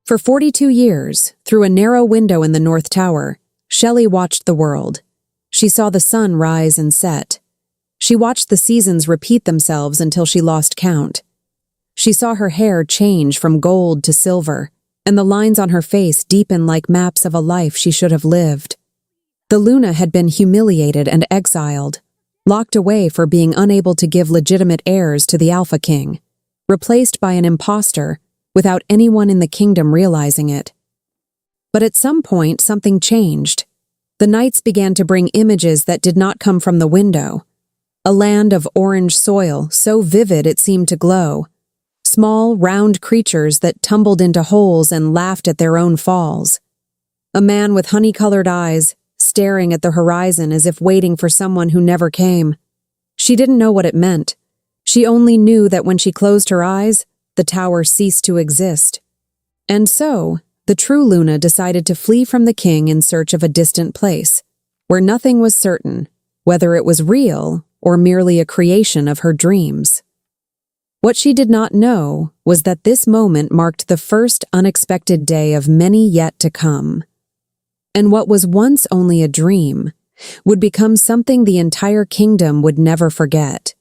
For 42 years, through a narrow window in the North Tower, Shelley watched the world. She saw the sun rise and set. She watched the seasons repeat themselves until she lost count. She saw her hair change from gold to silver, and the lines on her face deepen like maps of a life she should have lived. The Luna had been humiliated and exiled, locked away for being unable to give legitimate heirs to the Alpha King, replaced by an impostor without anyone in the kingdom realizing it. But at some point, something changed. The nights began to bring images that did not come from the window. A land of orange soil, so vivid it seemed to glow. Small, round creatures that tumbled into holes and laughed at their own falls. A man with honey-colored eyes, staring at the horizon as if waiting for someone who never came. She didn't know what it meant. She only knew that when she closed her eyes, the tower ceased to exist. And so, the true Luna decided to flee from the king in search of a distant place, where nothing was certain, whether it was real or merely a creation of her dreams. What she did not know was that this moment marked the first unexpected day of many yet to come. And what was once only a dream would become something the entire kingdom would never forget.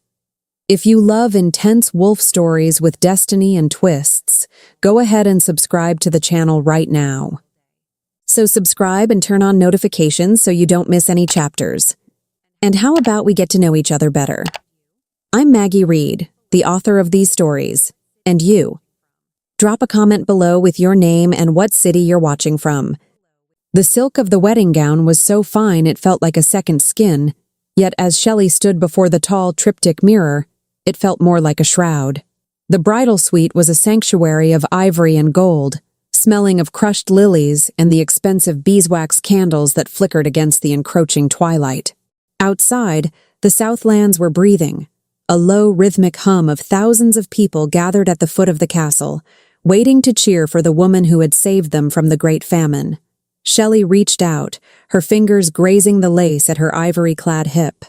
If you love intense wolf stories with destiny and twists, go ahead and subscribe to the channel right now. So subscribe and turn on notifications so you don't miss any chapters. And how about we get to know each other better? I'm Maggie Reed, the author of these stories, and you. Drop a comment below with your name and what city you're watching from. The silk of the wedding gown was so fine it felt like a second skin, yet as Shelley stood before the tall triptych mirror, it felt more like a shroud. The bridal suite was a sanctuary of ivory and gold, smelling of crushed lilies and the expensive beeswax candles that flickered against the encroaching twilight. Outside, the Southlands were breathing, a low rhythmic hum of thousands of people gathered at the foot of the castle, waiting to cheer for the woman who had saved them from the Great Famine. Shelley reached out, her fingers grazing the lace at her ivory-clad hip.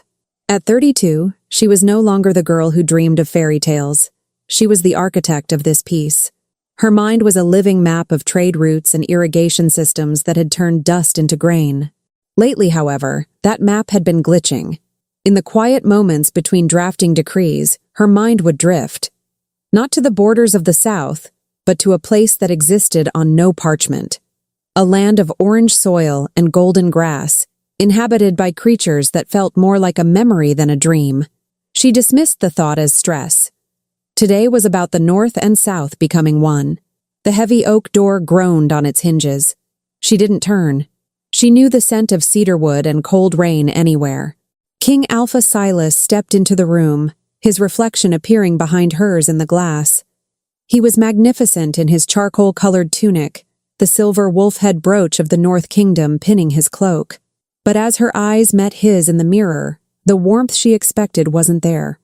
At 32, she was no longer the girl who dreamed of fairy tales. She was the architect of this piece. Her mind was a living map of trade routes and irrigation systems that had turned dust into grain. Lately, however, that map had been glitching. In the quiet moments between drafting decrees, her mind would drift. Not to the borders of the South, but to a place that existed on no parchment. A land of orange soil and golden grass, inhabited by creatures that felt more like a memory than a dream. She dismissed the thought as stress. Today was about the North and South becoming one. The heavy oak door groaned on its hinges. She didn't turn. She knew the scent of cedarwood and cold rain anywhere. King Alpha Silas stepped into the room, his reflection appearing behind hers in the glass. He was magnificent in his charcoal-colored tunic, the silver wolf-head brooch of the North Kingdom pinning his cloak. But as her eyes met his in the mirror, the warmth she expected wasn't there.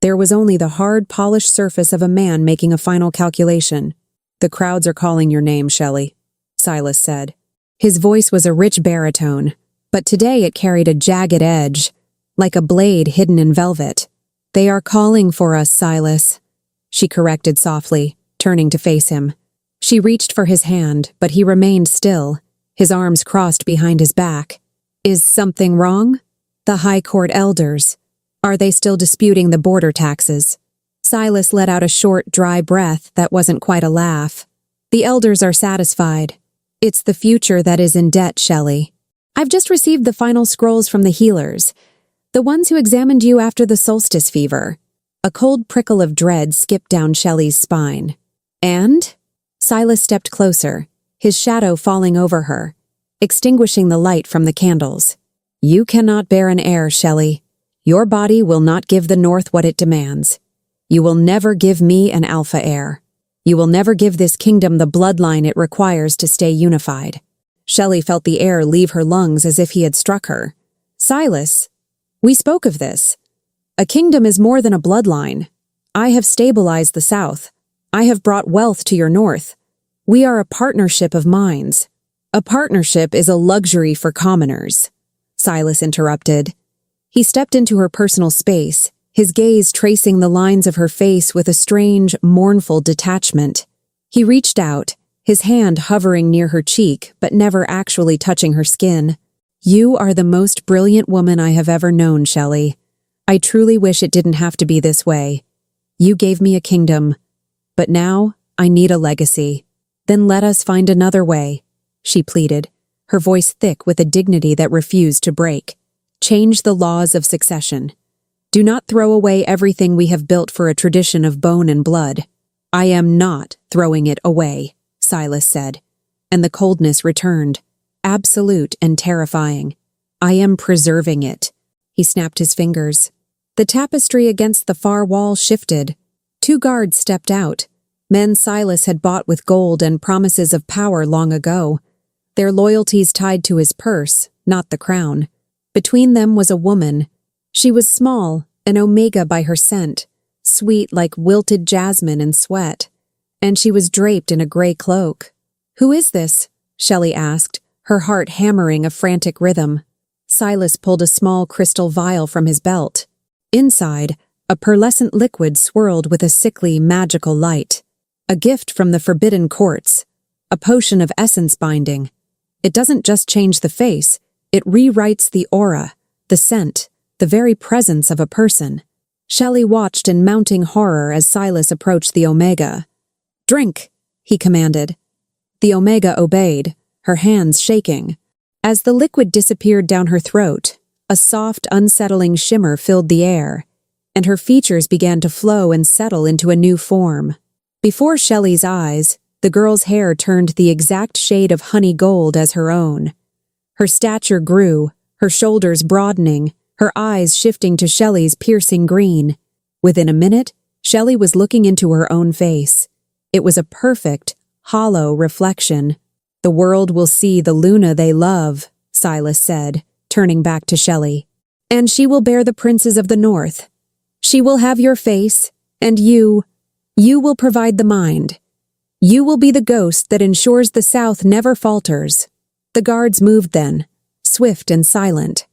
There was only the hard, polished surface of a man making a final calculation. "The crowds are calling your name, Shelley," Silas said. His voice was a rich baritone, but today it carried a jagged edge, like a blade hidden in velvet. "They are calling for us, Silas," she corrected softly, turning to face him. She reached for his hand, but he remained still, his arms crossed behind his back. "Is something wrong? The High Court elders. Are they still disputing the border taxes?" Silas let out a short, dry breath that wasn't quite a laugh. "The elders are satisfied. It's the future that is in debt, Shelley. I've just received the final scrolls from the healers, the ones who examined you after the solstice fever." A cold prickle of dread skipped down Shelley's spine. "And?" Silas stepped closer, his shadow falling over her, extinguishing the light from the candles. "You cannot bear an heir, Shelley. Your body will not give the North what it demands. You will never give me an alpha heir. You will never give this kingdom the bloodline it requires to stay unified." Shelley felt the air leave her lungs as if he had struck her. "Silas, we spoke of this. A kingdom is more than a bloodline. I have stabilized the South. I have brought wealth to your North. We are a partnership of minds." "A partnership is a luxury for commoners," Silas interrupted. He stepped into her personal space, his gaze tracing the lines of her face with a strange, mournful detachment. He reached out, his hand hovering near her cheek but never actually touching her skin. "You are the most brilliant woman I have ever known, Shelley. I truly wish it didn't have to be this way. You gave me a kingdom, but now I need a legacy. Then let us find another way," she pleaded, her voice thick with a dignity that refused to break. "Change the laws of succession. Do not throw away everything we have built for a tradition of bone and blood." "I am not throwing it away," Silas said, and the coldness returned, absolute and terrifying. "I am preserving it." He snapped his fingers. The tapestry against the far wall shifted. 2 guards stepped out, men Silas had bought with gold and promises of power long ago, their loyalties tied to his purse, not the crown. Between them was a woman. She was small, an omega by her scent, sweet like wilted jasmine and sweat, and she was draped in a gray cloak. "Who is this?" Shelley asked, her heart hammering a frantic rhythm. Silas pulled a small crystal vial from his belt. Inside, a pearlescent liquid swirled with a sickly, magical light. A gift from the forbidden courts, a potion of essence binding. It doesn't just change the face, it rewrites the aura, the scent, the very presence of a person. Shelley watched in mounting horror as Silas approached the Omega. "Drink," he commanded. The Omega obeyed, her hands shaking. As the liquid disappeared down her throat, a soft, unsettling shimmer filled the air, and her features began to flow and settle into a new form. Before Shelley's eyes, the girl's hair turned the exact shade of honey gold as her own. Her stature grew, her shoulders broadening, her eyes shifting to Shelley's piercing green. Within a minute, Shelley was looking into her own face. It was a perfect, hollow reflection. "The world will see the Luna they love," Silas said, turning back to Shelley. "And she will bear the princes of the north. She will have your face, and you will provide the mind. You will be the ghost that ensures the South never falters." The guards moved then, swift and silent.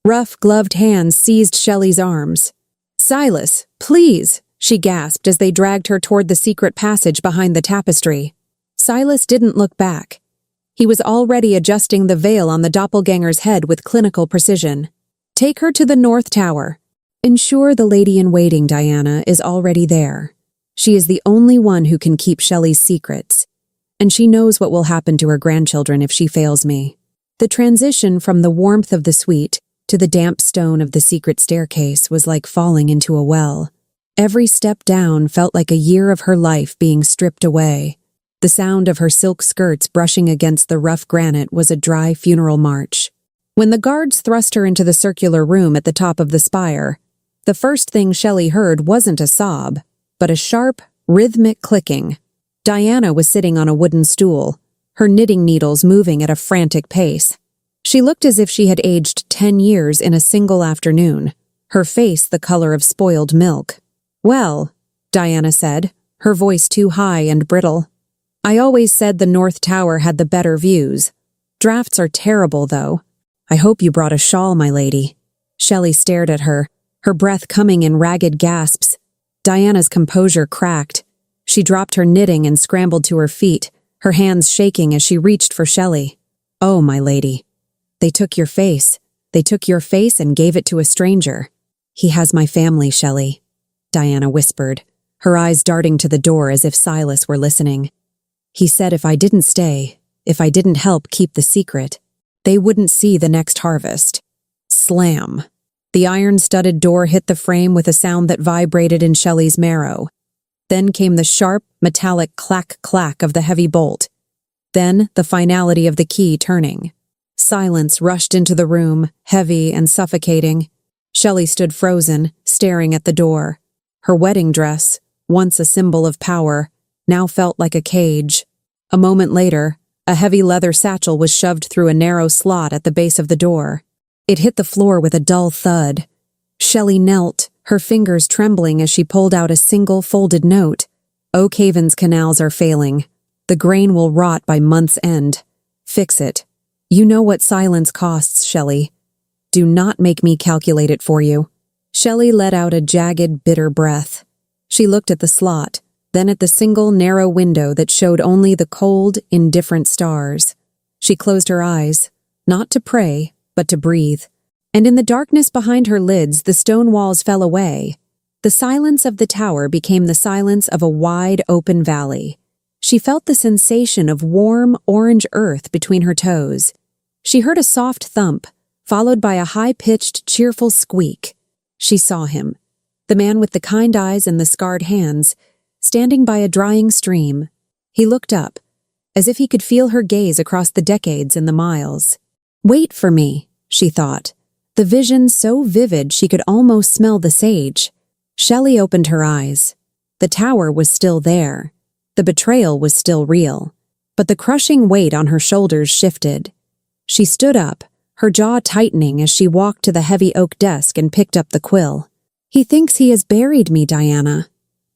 Rough, gloved hands seized Shelley's arms. "Silas, please," she gasped as they dragged her toward the secret passage behind the tapestry. Silas didn't look back. He was already adjusting the veil on the doppelganger's head with clinical precision. "Take her to the North Tower. Ensure the lady-in-waiting, Diana, is already there. She is the only one who can keep Shelley's secrets, and she knows what will happen to her grandchildren if she fails me." The transition from the warmth of the suite to the damp stone of the secret staircase was like falling into a well. Every step down felt like a year of her life being stripped away. The sound of her silk skirts brushing against the rough granite was a dry funeral march. When the guards thrust her into the circular room at the top of the spire, the first thing Shelley heard wasn't a sob, but a sharp, rhythmic clicking. Diana was sitting on a wooden stool, her knitting needles moving at a frantic pace. She looked as if she had aged 10 years in a single afternoon, her face the color of spoiled milk. "Well," Diana said, her voice too high and brittle, "I always said the North Tower had the better views. Drafts are terrible, though. I hope you brought a shawl, my lady." Shelley stared at her, her breath coming in ragged gasps. Diana's composure cracked. She dropped her knitting and scrambled to her feet, her hands shaking as she reached for Shelley. "Oh, my lady. They took your face. They took your face and gave it to a stranger." "He has my family, Shelley," Diana whispered, her eyes darting to the door as if Silas were listening. "He said if I didn't stay, if I didn't help keep the secret, they wouldn't see the next harvest." Slam. The iron-studded door hit the frame with a sound that vibrated in Shelley's marrow. Then came the sharp, metallic clack-clack of the heavy bolt. Then the finality of the key turning. Silence rushed into the room, heavy and suffocating. Shelley stood frozen, staring at the door. Her wedding dress, once a symbol of power, now felt like a cage. A moment later, a heavy leather satchel was shoved through a narrow slot at the base of the door. It hit the floor with a dull thud. Shelley knelt, her fingers trembling as she pulled out a single folded note. "Oak Haven's canals are failing. The grain will rot by month's end. Fix it. You know what silence costs, Shelley. Do not make me calculate it for you." Shelley let out a jagged, bitter breath. She looked at the slot, then at the single narrow window that showed only the cold, indifferent stars. She closed her eyes, not to pray, but to breathe. And in the darkness behind her lids, the stone walls fell away. The silence of the tower became the silence of a wide, open valley. She felt the sensation of warm, orange earth between her toes. She heard a soft thump, followed by a high-pitched, cheerful squeak. She saw him, the man with the kind eyes and the scarred hands, standing by a drying stream. He looked up, as if he could feel her gaze across the decades and the miles. "Wait for me," she thought, the vision so vivid she could almost smell the sage. Shelley opened her eyes. The tower was still there. The betrayal was still real. But the crushing weight on her shoulders shifted. She stood up, her jaw tightening as she walked to the heavy oak desk and picked up the quill. "He thinks he has buried me, Diana,"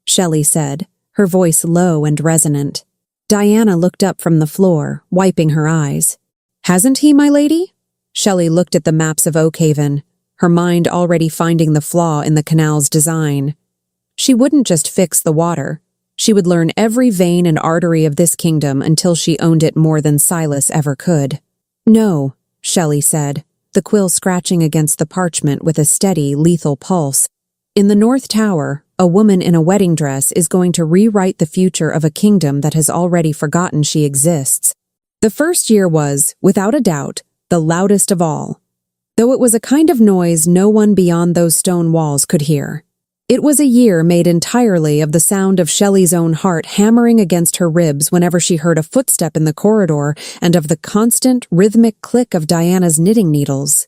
Shelley said, her voice low and resonant. Diana looked up from the floor, wiping her eyes. "Hasn't he, my lady?" Shelley looked at the maps of Oakhaven, her mind already finding the flaw in the canal's design. She wouldn't just fix the water. She would learn every vein and artery of this kingdom until she owned it more than Silas ever could. "No," Shelley said, the quill scratching against the parchment with a steady, lethal pulse. "In the North Tower, a woman in a wedding dress is going to rewrite the future of a kingdom that has already forgotten she exists." The first year was, without a doubt, the loudest of all, though it was a kind of noise no one beyond those stone walls could hear. It was a year made entirely of the sound of Shelley's own heart hammering against her ribs whenever she heard a footstep in the corridor and of the constant, rhythmic click of Diana's knitting needles,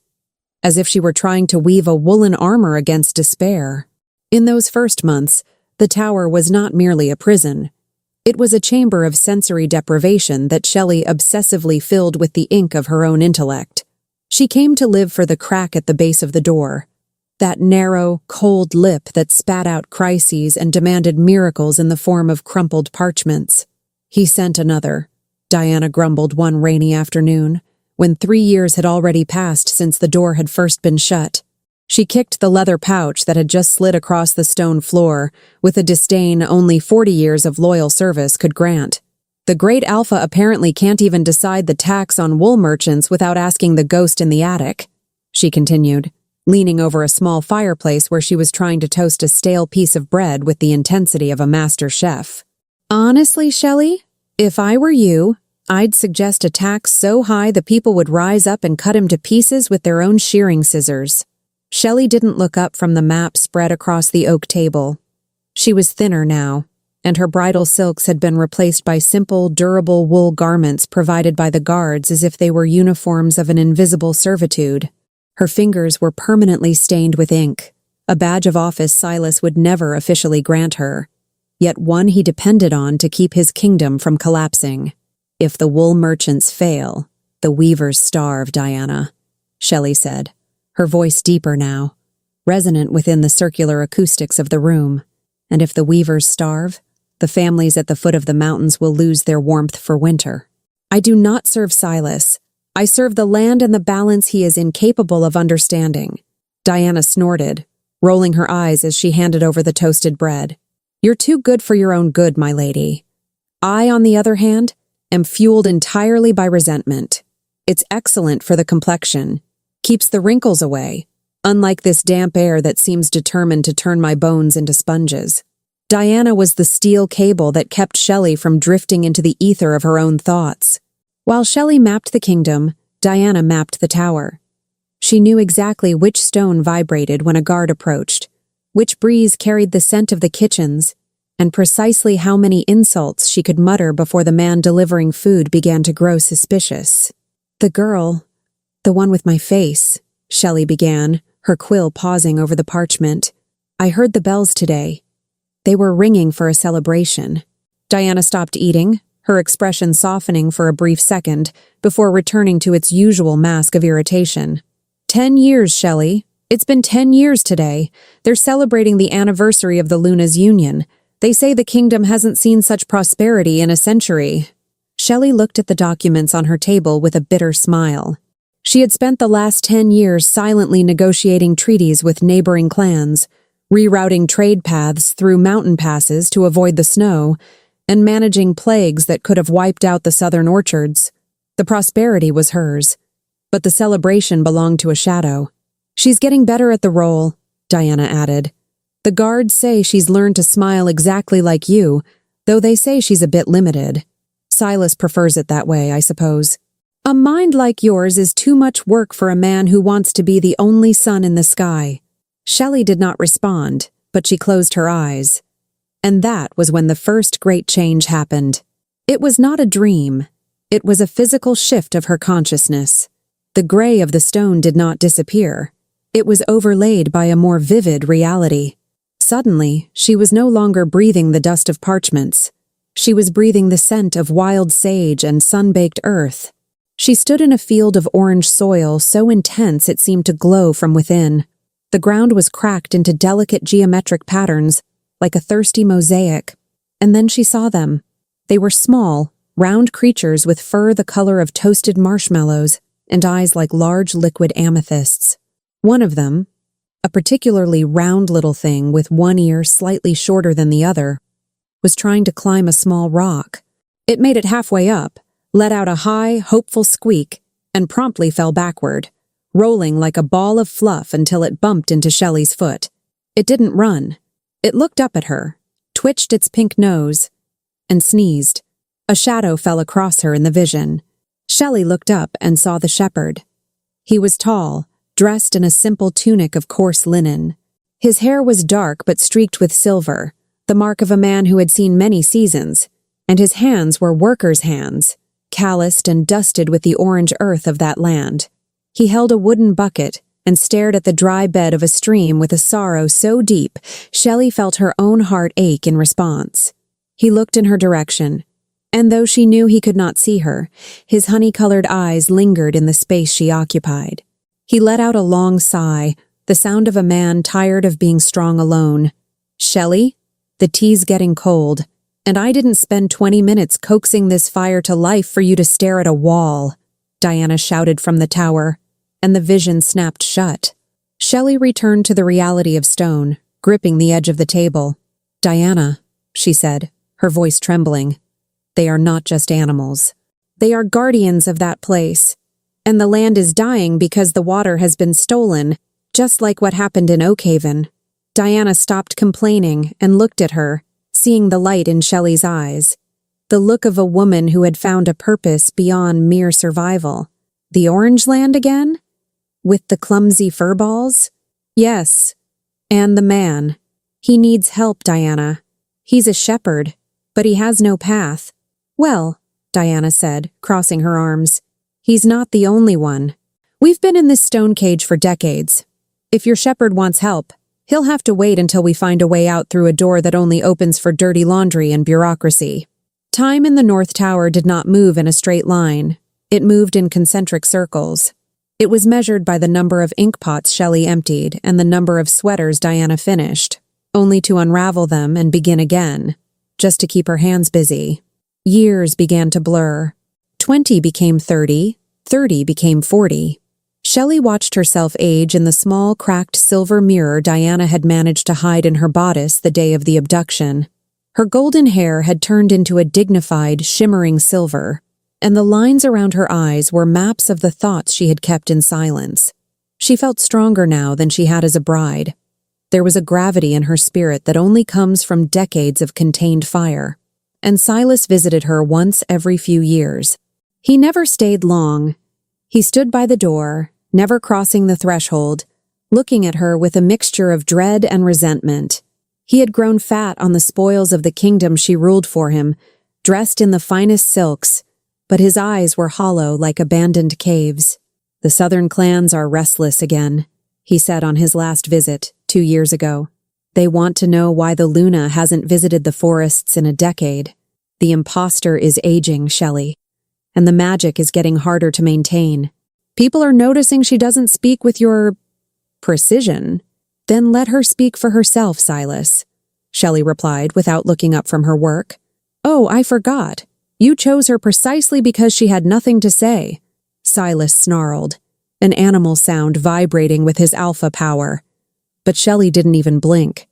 as if she were trying to weave a woolen armor against despair. In those first months, the tower was not merely a prison. It was a chamber of sensory deprivation that Shelley obsessively filled with the ink of her own intellect. She came to live for the crack at the base of the door, that narrow, cold lip that spat out crises and demanded miracles in the form of crumpled parchments. "He sent another," Diana grumbled one rainy afternoon, when 3 years had already passed since the door had first been shut. She kicked the leather pouch that had just slid across the stone floor with a disdain only 40 years of loyal service could grant. "The great Alpha apparently can't even decide the tax on wool merchants without asking the ghost in the attic," she continued, leaning over a small fireplace where she was trying to toast a stale piece of bread with the intensity of a master chef. "Honestly, Shelley, if I were you, I'd suggest a tax so high the people would rise up and cut him to pieces with their own shearing scissors." Shelley didn't look up from the map spread across the oak table. She was thinner now, and her bridal silks had been replaced by simple, durable wool garments provided by the guards as if they were uniforms of an invisible servitude. Her fingers were permanently stained with ink, a badge of office Silas would never officially grant her, yet one he depended on to keep his kingdom from collapsing. "If the wool merchants fail, the weavers starve, Diana," Shelley said, her voice deeper now, resonant within the circular acoustics of the room. "And if the weavers starve, the families at the foot of the mountains will lose their warmth for winter. I do not serve Silas. I serve the land and the balance he is incapable of understanding." Diana snorted, rolling her eyes as she handed over the toasted bread. "You're too good for your own good, my lady. I, on the other hand, am fueled entirely by resentment. It's excellent for the complexion, keeps the wrinkles away, unlike this damp air that seems determined to turn my bones into sponges." Diana was the steel cable that kept Shelley from drifting into the ether of her own thoughts. While Shelley mapped the kingdom, Diana mapped the tower. She knew exactly which stone vibrated when a guard approached, which breeze carried the scent of the kitchens, and precisely how many insults she could mutter before the man delivering food began to grow suspicious. "The girl, the one with my face," Shelley began, her quill pausing over the parchment. "I heard the bells today. They were ringing for a celebration." Diana stopped eating, her expression softening for a brief second before returning to its usual mask of irritation. 10 years, Shelley. It's been 10 years today. They're celebrating the anniversary of the Luna's union. They say the kingdom hasn't seen such prosperity in a century." Shelley looked at the documents on her table with a bitter smile. She had spent the last 10 years silently negotiating treaties with neighboring clans, rerouting trade paths through mountain passes to avoid the snow, and managing plagues that could have wiped out the southern orchards. The prosperity was hers, but the celebration belonged to a shadow. She's getting better at the role, Diana added. The guards say she's learned to smile exactly like you, though they say she's a bit limited. Silas prefers it that way, I suppose. A mind like yours is too much work for a man who wants to be the only sun in the sky. Shelley did not respond, but she closed her eyes. And that was when the first great change happened. It was not a dream. It was a physical shift of her consciousness. The gray of the stone did not disappear. It was overlaid by a more vivid reality. Suddenly, she was no longer breathing the dust of parchments. She was breathing the scent of wild sage and sun-baked earth. She stood in a field of orange soil so intense it seemed to glow from within. The ground was cracked into delicate geometric patterns, like a thirsty mosaic. And then she saw them. They were small, round creatures with fur the color of toasted marshmallows and eyes like large liquid amethysts. One of them, a particularly round little thing with one ear slightly shorter than the other, was trying to climb a small rock. It made it halfway up, let out a high, hopeful squeak, and promptly fell backward, rolling like a ball of fluff until it bumped into Shelley's foot. It didn't run. It looked up at her, twitched its pink nose, and sneezed. A shadow fell across her in the vision. Shelley looked up and saw the shepherd. He was tall, dressed in a simple tunic of coarse linen. His hair was dark but streaked with silver, the mark of a man who had seen many seasons, and his hands were workers' hands, calloused and dusted with the orange earth of that land. He held a wooden bucket and stared at the dry bed of a stream with a sorrow so deep Shelley felt her own heart ache in response. He looked in her direction, and though she knew he could not see her, his honey-colored eyes lingered in the space she occupied. He let out a long sigh, the sound of a man tired of being strong alone. "Shelley, the tea's getting cold, and I didn't spend 20 minutes coaxing this fire to life for you to stare at a wall," Diana shouted from the tower, and the vision snapped shut. Shelley returned to the reality of stone, gripping the edge of the table. "Diana," she said, her voice trembling, "they are not just animals. They are guardians of that place. And the land is dying because the water has been stolen, just like what happened in Oakhaven." Diana stopped complaining and looked at her, seeing the light in Shelley's eyes, the look of a woman who had found a purpose beyond mere survival. "The Orange Land again? With the clumsy furballs?" "Yes. And the man. He needs help, Diana. He's a shepherd, but he has no path." "Well," Diana said, crossing her arms, "he's not the only one. We've been in this stone cage for decades. If your shepherd wants help, he'll have to wait until we find a way out through a door that only opens for dirty laundry and bureaucracy." Time in the North Tower did not move in a straight line. It moved in concentric circles. It was measured by the number of ink pots Shelley emptied and the number of sweaters Diana finished, only to unravel them and begin again, just to keep her hands busy. Years began to blur. 20 became 30, 30 became 40. Shelley watched herself age in the small, cracked silver mirror Diana had managed to hide in her bodice the day of the abduction. Her golden hair had turned into a dignified, shimmering silver, and the lines around her eyes were maps of the thoughts she had kept in silence. She felt stronger now than she had as a bride. There was a gravity in her spirit that only comes from decades of contained fire. And Silas visited her once every few years. He never stayed long. He stood by the door, never crossing the threshold, looking at her with a mixture of dread and resentment. He had grown fat on the spoils of the kingdom she ruled for him, dressed in the finest silks, but his eyes were hollow like abandoned caves. "The southern clans are restless again," he said on his last visit, 2 years ago. "They want to know why the Luna hasn't visited the forests in a decade. The impostor is aging, Shelley, and the magic is getting harder to maintain. People are noticing she doesn't speak with your precision." "Then let her speak for herself, Silas," Shelley replied without looking up from her work. "Oh, I forgot. You chose her precisely because she had nothing to say." Silas snarled, an animal sound vibrating with his alpha power. But Shelley didn't even blink.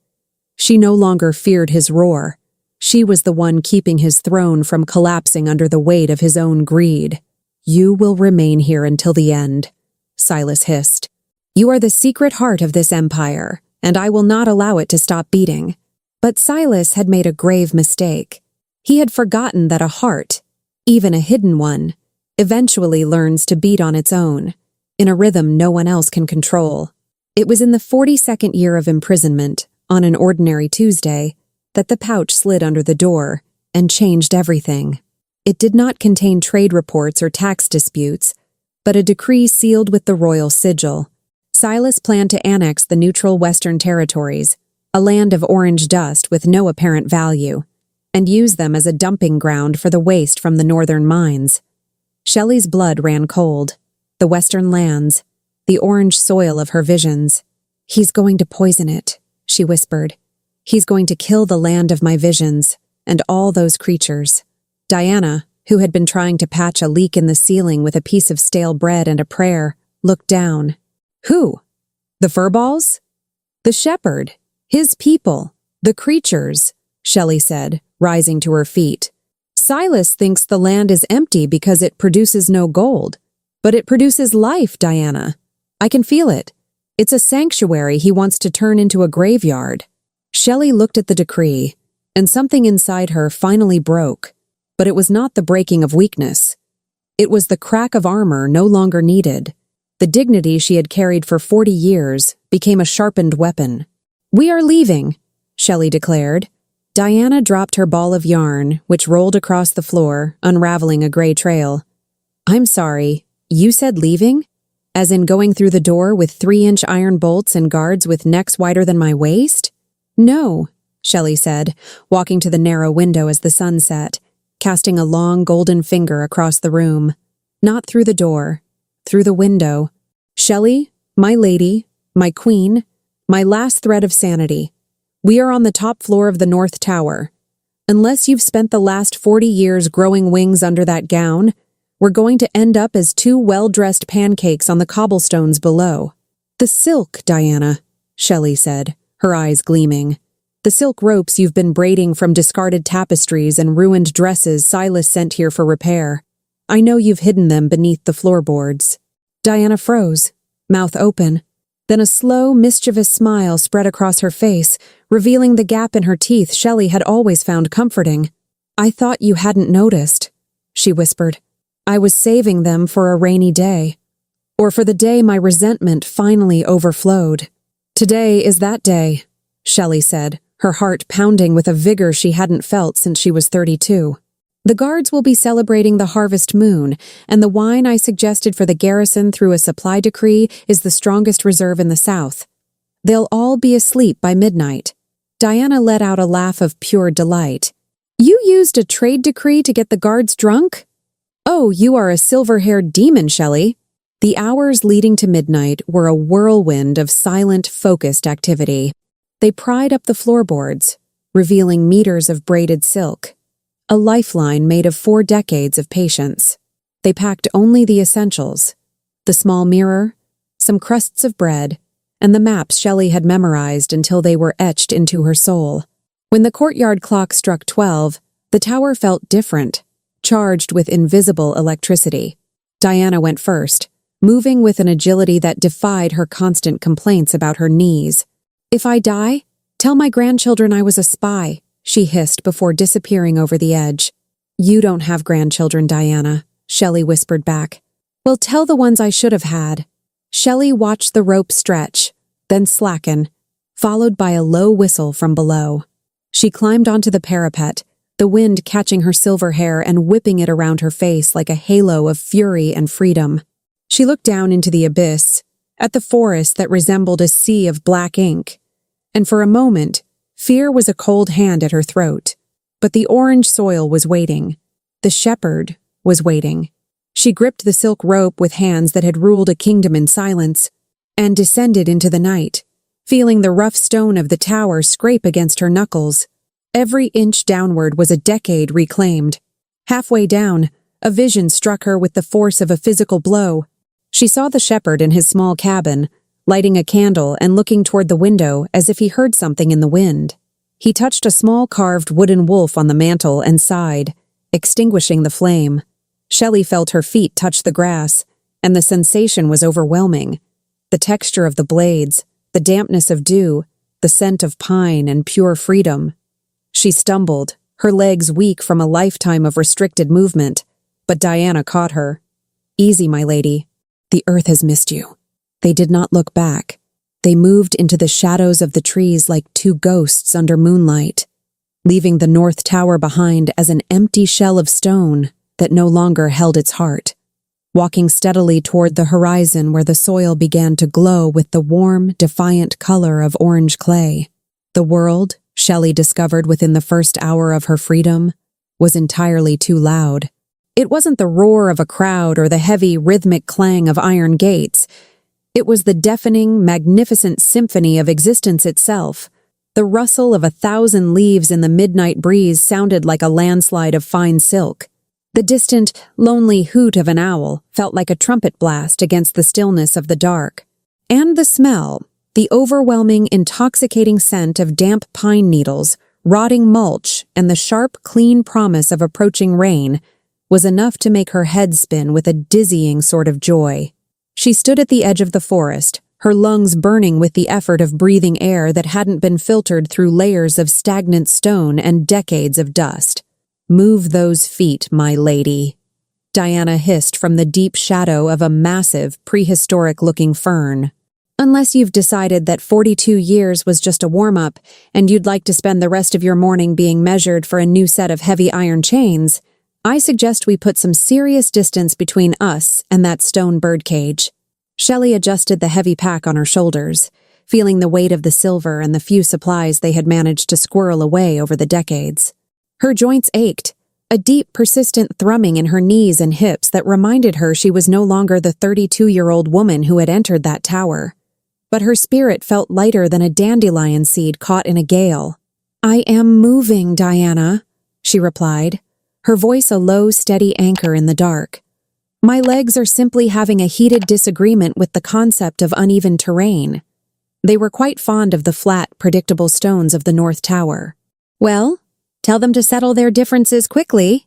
She no longer feared his roar. She was the one keeping his throne from collapsing under the weight of his own greed. "You will remain here until the end," Silas hissed. "You are the secret heart of this empire, and I will not allow it to stop beating." But Silas had made a grave mistake. He had forgotten that a heart, even a hidden one, eventually learns to beat on its own, in a rhythm no one else can control. It was in the 42nd year of imprisonment, on an ordinary Tuesday, that the pouch slid under the door and changed everything. It did not contain trade reports or tax disputes, but a decree sealed with the royal sigil. Silas planned to annex the neutral Western territories, a land of orange dust with no apparent value, and use them as a dumping ground for the waste from the northern mines. Shelley's blood ran cold. The western lands, the orange soil of her visions. "He's going to poison it," she whispered. "He's going to kill the land of my visions, and all those creatures." Diana, who had been trying to patch a leak in the ceiling with a piece of stale bread and a prayer, looked down. "Who? The furballs?" "The shepherd. His people. The creatures," Shelley said, rising to her feet. "Silas thinks the land is empty because it produces no gold. But it produces life, Diana. I can feel it. It's a sanctuary he wants to turn into a graveyard." Shelley looked at the decree, and something inside her finally broke. But it was not the breaking of weakness. It was the crack of armor no longer needed. The dignity she had carried for 40 years became a sharpened weapon. "We are leaving," Shelley declared. Diana dropped her ball of yarn, which rolled across the floor, unraveling a gray trail. "I'm sorry, you said leaving? As in going through the door with 3-inch iron bolts and guards with necks wider than my waist?" "No," Shelley said, walking to the narrow window as the sun set, casting a long golden finger across the room. "Not through the door, through the window. Shelley, my lady, my queen, my last thread of sanity. We are on the top floor of the North Tower. Unless you've spent the last 40 years growing wings under that gown, we're going to end up as 2 well-dressed pancakes on the cobblestones below." "The silk, Diana," Shelley said, her eyes gleaming. "The silk ropes you've been braiding from discarded tapestries and ruined dresses Silas sent here for repair. I know you've hidden them beneath the floorboards." Diana froze, mouth open. Then a slow, mischievous smile spread across her face, revealing the gap in her teeth Shelley had always found comforting. "I thought you hadn't noticed," she whispered. "I was saving them for a rainy day. Or for the day my resentment finally overflowed." "Today is that day," Shelley said, her heart pounding with a vigor she hadn't felt since she was 32. "The guards will be celebrating the harvest moon, and the wine I suggested for the garrison through a supply decree is the strongest reserve in the South. They'll all be asleep by midnight." Diana let out a laugh of pure delight. "You used a trade decree to get the guards drunk? Oh, you are a silver-haired demon, Shelley." The hours leading to midnight were a whirlwind of silent, focused activity. They pried up the floorboards, revealing meters of braided silk, a lifeline made of 4 decades of patience. They packed only the essentials: the small mirror, some crusts of bread, and the maps Shelley had memorized until they were etched into her soul. When the courtyard clock struck 12, the tower felt different, charged with invisible electricity. Diana went first, moving with an agility that defied her constant complaints about her knees. "If I die, tell my grandchildren I was a spy," she hissed before disappearing over the edge. "You don't have grandchildren, Diana," Shelley whispered back. "Well, tell the ones I should have had." Shelley watched the rope stretch, then slacken, followed by a low whistle from below. She climbed onto the parapet, the wind catching her silver hair and whipping it around her face like a halo of fury and freedom. She looked down into the abyss, at the forest that resembled a sea of black ink, and for a moment, fear was a cold hand at her throat. But the orange soil was waiting. The shepherd was waiting. She gripped the silk rope with hands that had ruled a kingdom in silence, and descended into the night, feeling the rough stone of the tower scrape against her knuckles. Every inch downward was a decade reclaimed. Halfway down, a vision struck her with the force of a physical blow. She saw the shepherd in his small cabin, lighting a candle and looking toward the window as if he heard something in the wind. He touched a small carved wooden wolf on the mantel and sighed, extinguishing the flame. Shelley felt her feet touch the grass, and the sensation was overwhelming. The texture of the blades, the dampness of dew, the scent of pine and pure freedom. She stumbled, her legs weak from a lifetime of restricted movement, but Diana caught her. "Easy, my lady. The earth has missed you." They did not look back. They moved into the shadows of the trees like two ghosts under moonlight, leaving the North Tower behind as an empty shell of stone that no longer held its heart, walking steadily toward the horizon where the soil began to glow with the warm, defiant color of orange clay. The world, Shelley discovered within the first hour of her freedom, was entirely too loud. It wasn't the roar of a crowd or the heavy, rhythmic clang of iron gates. It was the deafening, magnificent symphony of existence itself. The rustle of 1,000 leaves in the midnight breeze sounded like a landslide of fine silk. The distant, lonely hoot of an owl felt like a trumpet blast against the stillness of the dark. And the smell, the overwhelming, intoxicating scent of damp pine needles, rotting mulch, and the sharp, clean promise of approaching rain, was enough to make her head spin with a dizzying sort of joy. She stood at the edge of the forest, her lungs burning with the effort of breathing air that hadn't been filtered through layers of stagnant stone and decades of dust. "Move those feet, my lady," Diana hissed from the deep shadow of a massive, prehistoric-looking fern. "Unless you've decided that 42 years was just a warm-up and you'd like to spend the rest of your morning being measured for a new set of heavy iron chains, I suggest we put some serious distance between us and that stone birdcage." Shelley adjusted the heavy pack on her shoulders, feeling the weight of the silver and the few supplies they had managed to squirrel away over the decades. Her joints ached, a deep, persistent thrumming in her knees and hips that reminded her she was no longer the 32-year-old woman who had entered that tower. But her spirit felt lighter than a dandelion seed caught in a gale. "I am moving, Diana," she replied, her voice a low, steady anchor in the dark. "My legs are simply having a heated disagreement with the concept of uneven terrain." They were quite fond of the flat, predictable stones of the North Tower. "Well, tell them to settle their differences quickly,"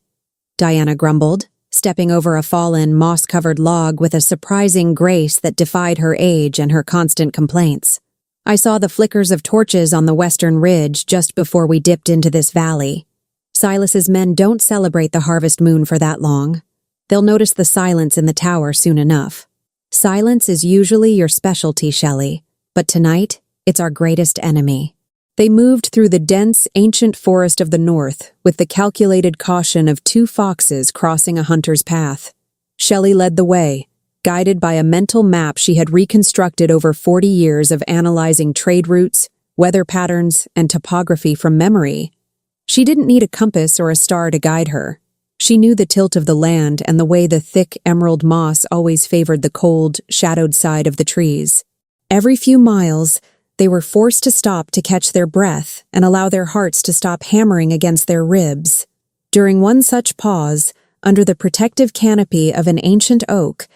Diana grumbled, stepping over a fallen, moss-covered log with a surprising grace that defied her age and her constant complaints. "I saw the flickers of torches on the western ridge just before we dipped into this valley. Silas's men don't celebrate the harvest moon for that long. They'll notice the silence in the tower soon enough. Silence is usually your specialty, Shelley, but tonight it's our greatest enemy." They moved through the dense, ancient forest of the north with the calculated caution of two foxes crossing a hunter's path. Shelley led the way, guided by a mental map she had reconstructed over 40 years of analyzing trade routes, weather patterns, and topography from memory. She didn't need a compass or a star to guide her. She knew the tilt of the land and the way the thick emerald moss always favored the cold, shadowed side of the trees. Every few miles, they were forced to stop to catch their breath and allow their hearts to stop hammering against their ribs. During one such pause, under the protective canopy of an ancient oak,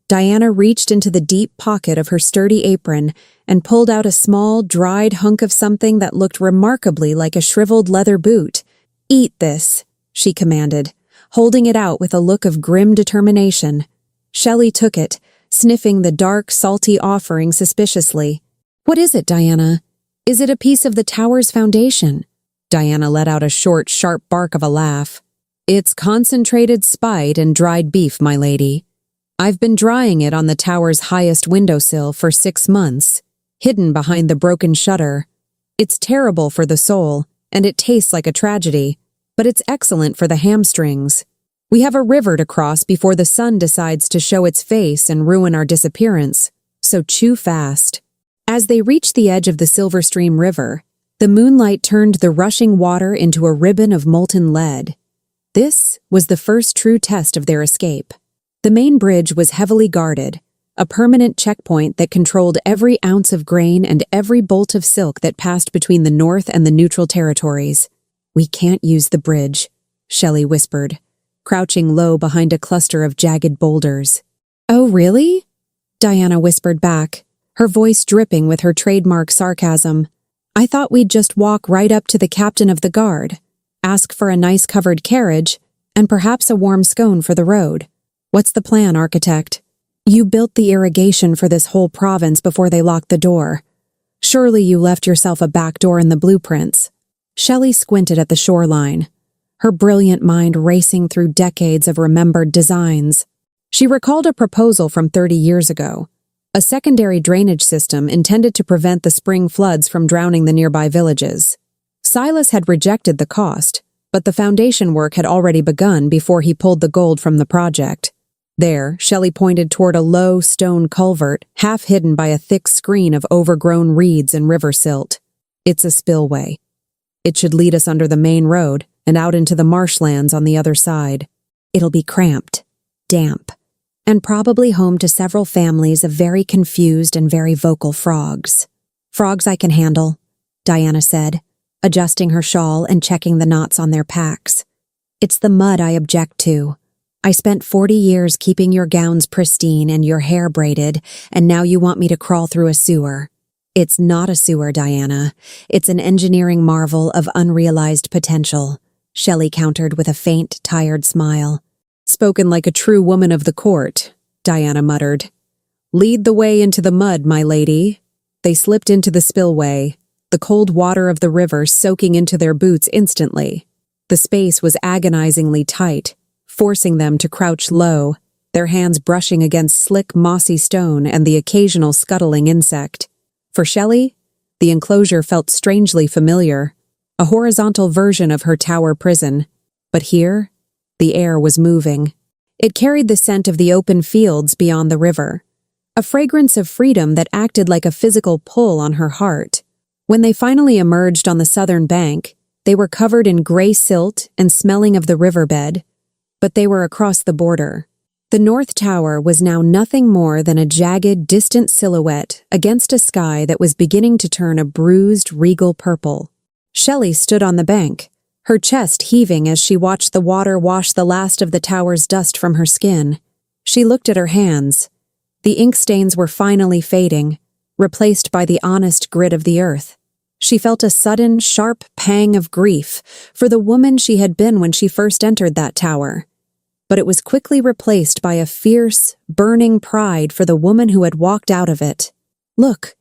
Diana reached into the deep pocket of her sturdy apron and pulled out a small, dried hunk of something that looked remarkably like a shriveled leather boot. "Eat this," she commanded, holding it out with a look of grim determination. Shelley took it, sniffing the dark, salty offering suspiciously. "What is it, Diana? Is it a piece of the tower's foundation?" Diana let out a short, sharp bark of a laugh. "It's concentrated spite and dried beef, my lady. I've been drying it on the tower's highest windowsill for 6 months, hidden behind the broken shutter. It's terrible for the soul, and it tastes like a tragedy, but it's excellent for the hamstrings. We have a river to cross before the sun decides to show its face and ruin our disappearance, so chew fast." As they reached the edge of the Silver Stream River, the moonlight turned the rushing water into a ribbon of molten lead. This was the first true test of their escape. The main bridge was heavily guarded, a permanent checkpoint that controlled every ounce of grain and every bolt of silk that passed between the North and the neutral territories. "We can't use the bridge," Shelley whispered, crouching low behind a cluster of jagged boulders. "Oh, really?" Diana whispered back, her voice dripping with her trademark sarcasm. "I thought we'd just walk right up to the captain of the guard, ask for a nice covered carriage, and perhaps a warm scone for the road. What's the plan, architect? You built the irrigation for this whole province before they locked the door. Surely you left yourself a back door in the blueprints." Shelley squinted at the shoreline, her brilliant mind racing through decades of remembered designs. She recalled a proposal from 30 years ago, a secondary drainage system intended to prevent the spring floods from drowning the nearby villages. Silas had rejected the cost, but the foundation work had already begun before he pulled the gold from the project. There, Shelley pointed toward a low stone culvert, half hidden by a thick screen of overgrown reeds and river silt. "It's a spillway. It should lead us under the main road and out into the marshlands on the other side. It'll be cramped, damp, and probably home to several families of very confused and very vocal frogs." "Frogs I can handle," Diana said, adjusting her shawl and checking the knots on their packs. "It's the mud I object to. I spent 40 years keeping your gowns pristine and your hair braided, and now you want me to crawl through a sewer." "It's not a sewer, Diana. It's an engineering marvel of unrealized potential," Shelley countered with a faint, tired smile. "Spoken like a true woman of the court," Diana muttered. "Lead the way into the mud, my lady." They slipped into the spillway, the cold water of the river soaking into their boots instantly. The space was agonizingly tight, forcing them to crouch low, their hands brushing against slick, mossy stone and the occasional scuttling insect. For Shelley, the enclosure felt strangely familiar, a horizontal version of her tower prison. But here, the air was moving. It carried the scent of the open fields beyond the river, a fragrance of freedom that acted like a physical pull on her heart. When they finally emerged on the southern bank, they were covered in gray silt and smelling of the riverbed, but they were across the border. The North Tower was now nothing more than a jagged, distant silhouette against a sky that was beginning to turn a bruised, regal purple. Shelley stood on the bank, her chest heaving as she watched the water wash the last of the tower's dust from her skin. She looked at her hands. The ink stains were finally fading, replaced by the honest grit of the earth. She felt a sudden, sharp pang of grief for the woman she had been when she first entered that tower. But it was quickly replaced by a fierce, burning pride for the woman who had walked out of it. "Look,"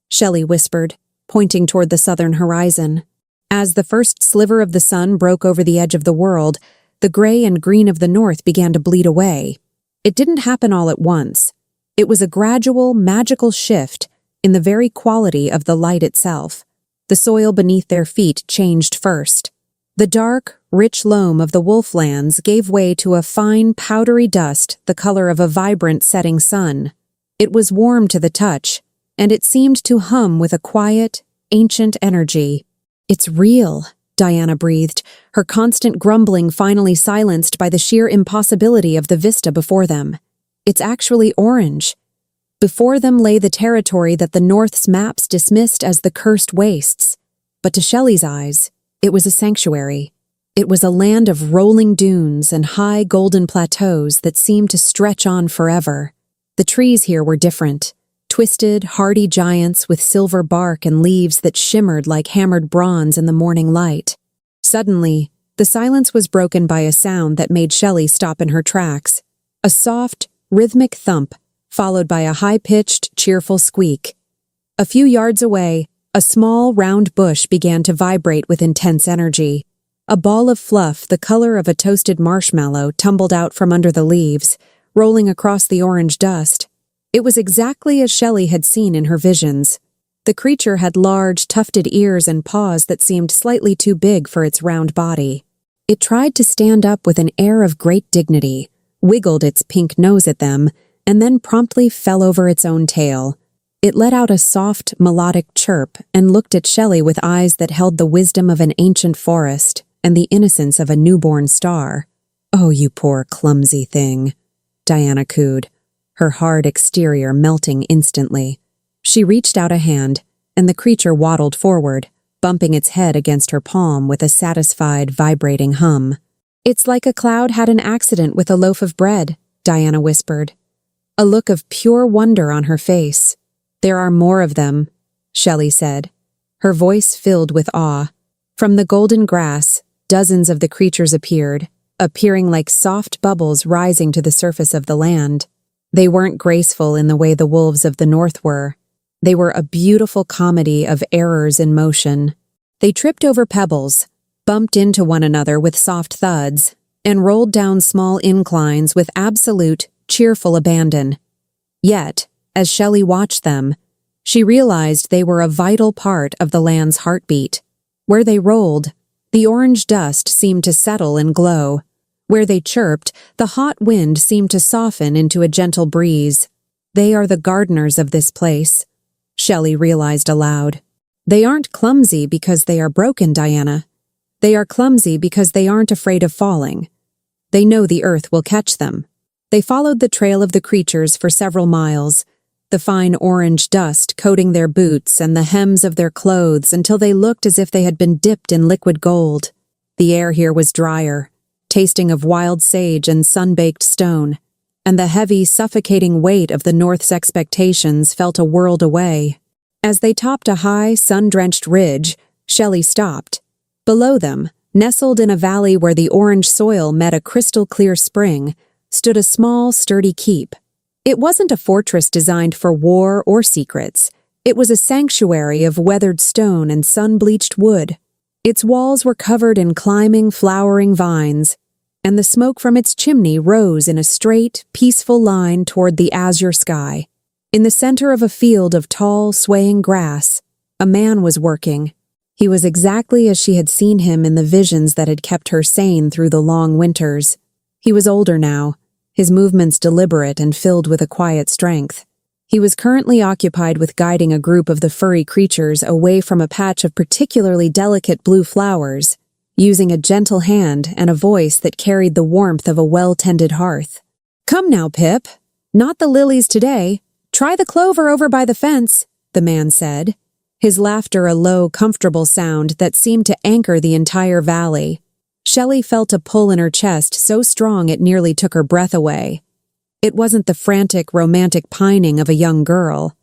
Shelley whispered, pointing toward the southern horizon. As the first sliver of the sun broke over the edge of the world, the gray and green of the north began to bleed away. It didn't happen all at once. It was a gradual, magical shift in the very quality of the light itself. The soil beneath their feet changed first. The dark, rich loam of the wolflands gave way to a fine, powdery dust the color of a vibrant setting sun. It was warm to the touch, and it seemed to hum with a quiet, ancient energy. "It's real," Diana breathed, her constant grumbling finally silenced by the sheer impossibility of the vista before them. "It's actually orange." Before them lay the territory that the North's maps dismissed as the cursed wastes. But to Shelley's eyes, it was a sanctuary. It was a land of rolling dunes and high golden plateaus that seemed to stretch on forever. The trees here were different, twisted, hardy giants with silver bark and leaves that shimmered like hammered bronze in the morning light. Suddenly, the silence was broken by a sound that made Shelley stop in her tracks. A soft, rhythmic thump, followed by a high-pitched, cheerful squeak. A few yards away, a small, round bush began to vibrate with intense energy. A ball of fluff the color of a toasted marshmallow tumbled out from under the leaves, rolling across the orange dust. It was exactly as Shelley had seen in her visions. The creature had large, tufted ears and paws that seemed slightly too big for its round body. It tried to stand up with an air of great dignity, wiggled its pink nose at them, and then promptly fell over its own tail. It let out a soft, melodic chirp and looked at Shelley with eyes that held the wisdom of an ancient forest and the innocence of a newborn star. "Oh, you poor clumsy thing," Diana cooed, her hard exterior melting instantly. She reached out a hand, and the creature waddled forward, bumping its head against her palm with a satisfied, vibrating hum. "It's like a cloud had an accident with a loaf of bread," Diana whispered, a look of pure wonder on her face. There are more of them, Shelley said, her voice filled with awe. From the golden grass, dozens of the creatures appeared, appearing like soft bubbles rising to the surface of the land. They weren't graceful in the way the wolves of the north were. They were a beautiful comedy of errors in motion. They tripped over pebbles, bumped into one another with soft thuds, and rolled down small inclines with absolute, cheerful abandon. Yet, as Shelley watched them, she realized they were a vital part of the land's heartbeat. Where they rolled, the orange dust seemed to settle and glow. Where they chirped, the hot wind seemed to soften into a gentle breeze. They are the gardeners of this place, Shelley realized aloud. They aren't clumsy because they are broken, Diana. They are clumsy because they aren't afraid of falling. They know the earth will catch them. They followed the trail of the creatures for several miles, the fine orange dust coating their boots and the hems of their clothes until they looked as if they had been dipped in liquid gold. The air here was drier, tasting of wild sage and sun-baked stone, and the heavy, suffocating weight of the North's expectations felt a world away. As they topped a high, sun-drenched ridge, Shelley stopped. Below them, nestled in a valley where the orange soil met a crystal-clear spring, stood a small, sturdy keep. It wasn't a fortress designed for war or secrets. It was a sanctuary of weathered stone and sun-bleached wood. Its walls were covered in climbing, flowering vines, and the smoke from its chimney rose in a straight, peaceful line toward the azure sky. In the center of a field of tall, swaying grass, a man was working. He was exactly as she had seen him in the visions that had kept her sane through the long winters. He was older now, his movements deliberate and filled with a quiet strength. He was currently occupied with guiding a group of the furry creatures away from a patch of particularly delicate blue flowers, using a gentle hand and a voice that carried the warmth of a well-tended hearth. "Come now, Pip. Not the lilies today. Try the clover over by the fence," the man said, his laughter a low, comfortable sound that seemed to anchor the entire valley. Shelley felt a pull in her chest so strong it nearly took her breath away. It wasn't the frantic, romantic pining of a young girl.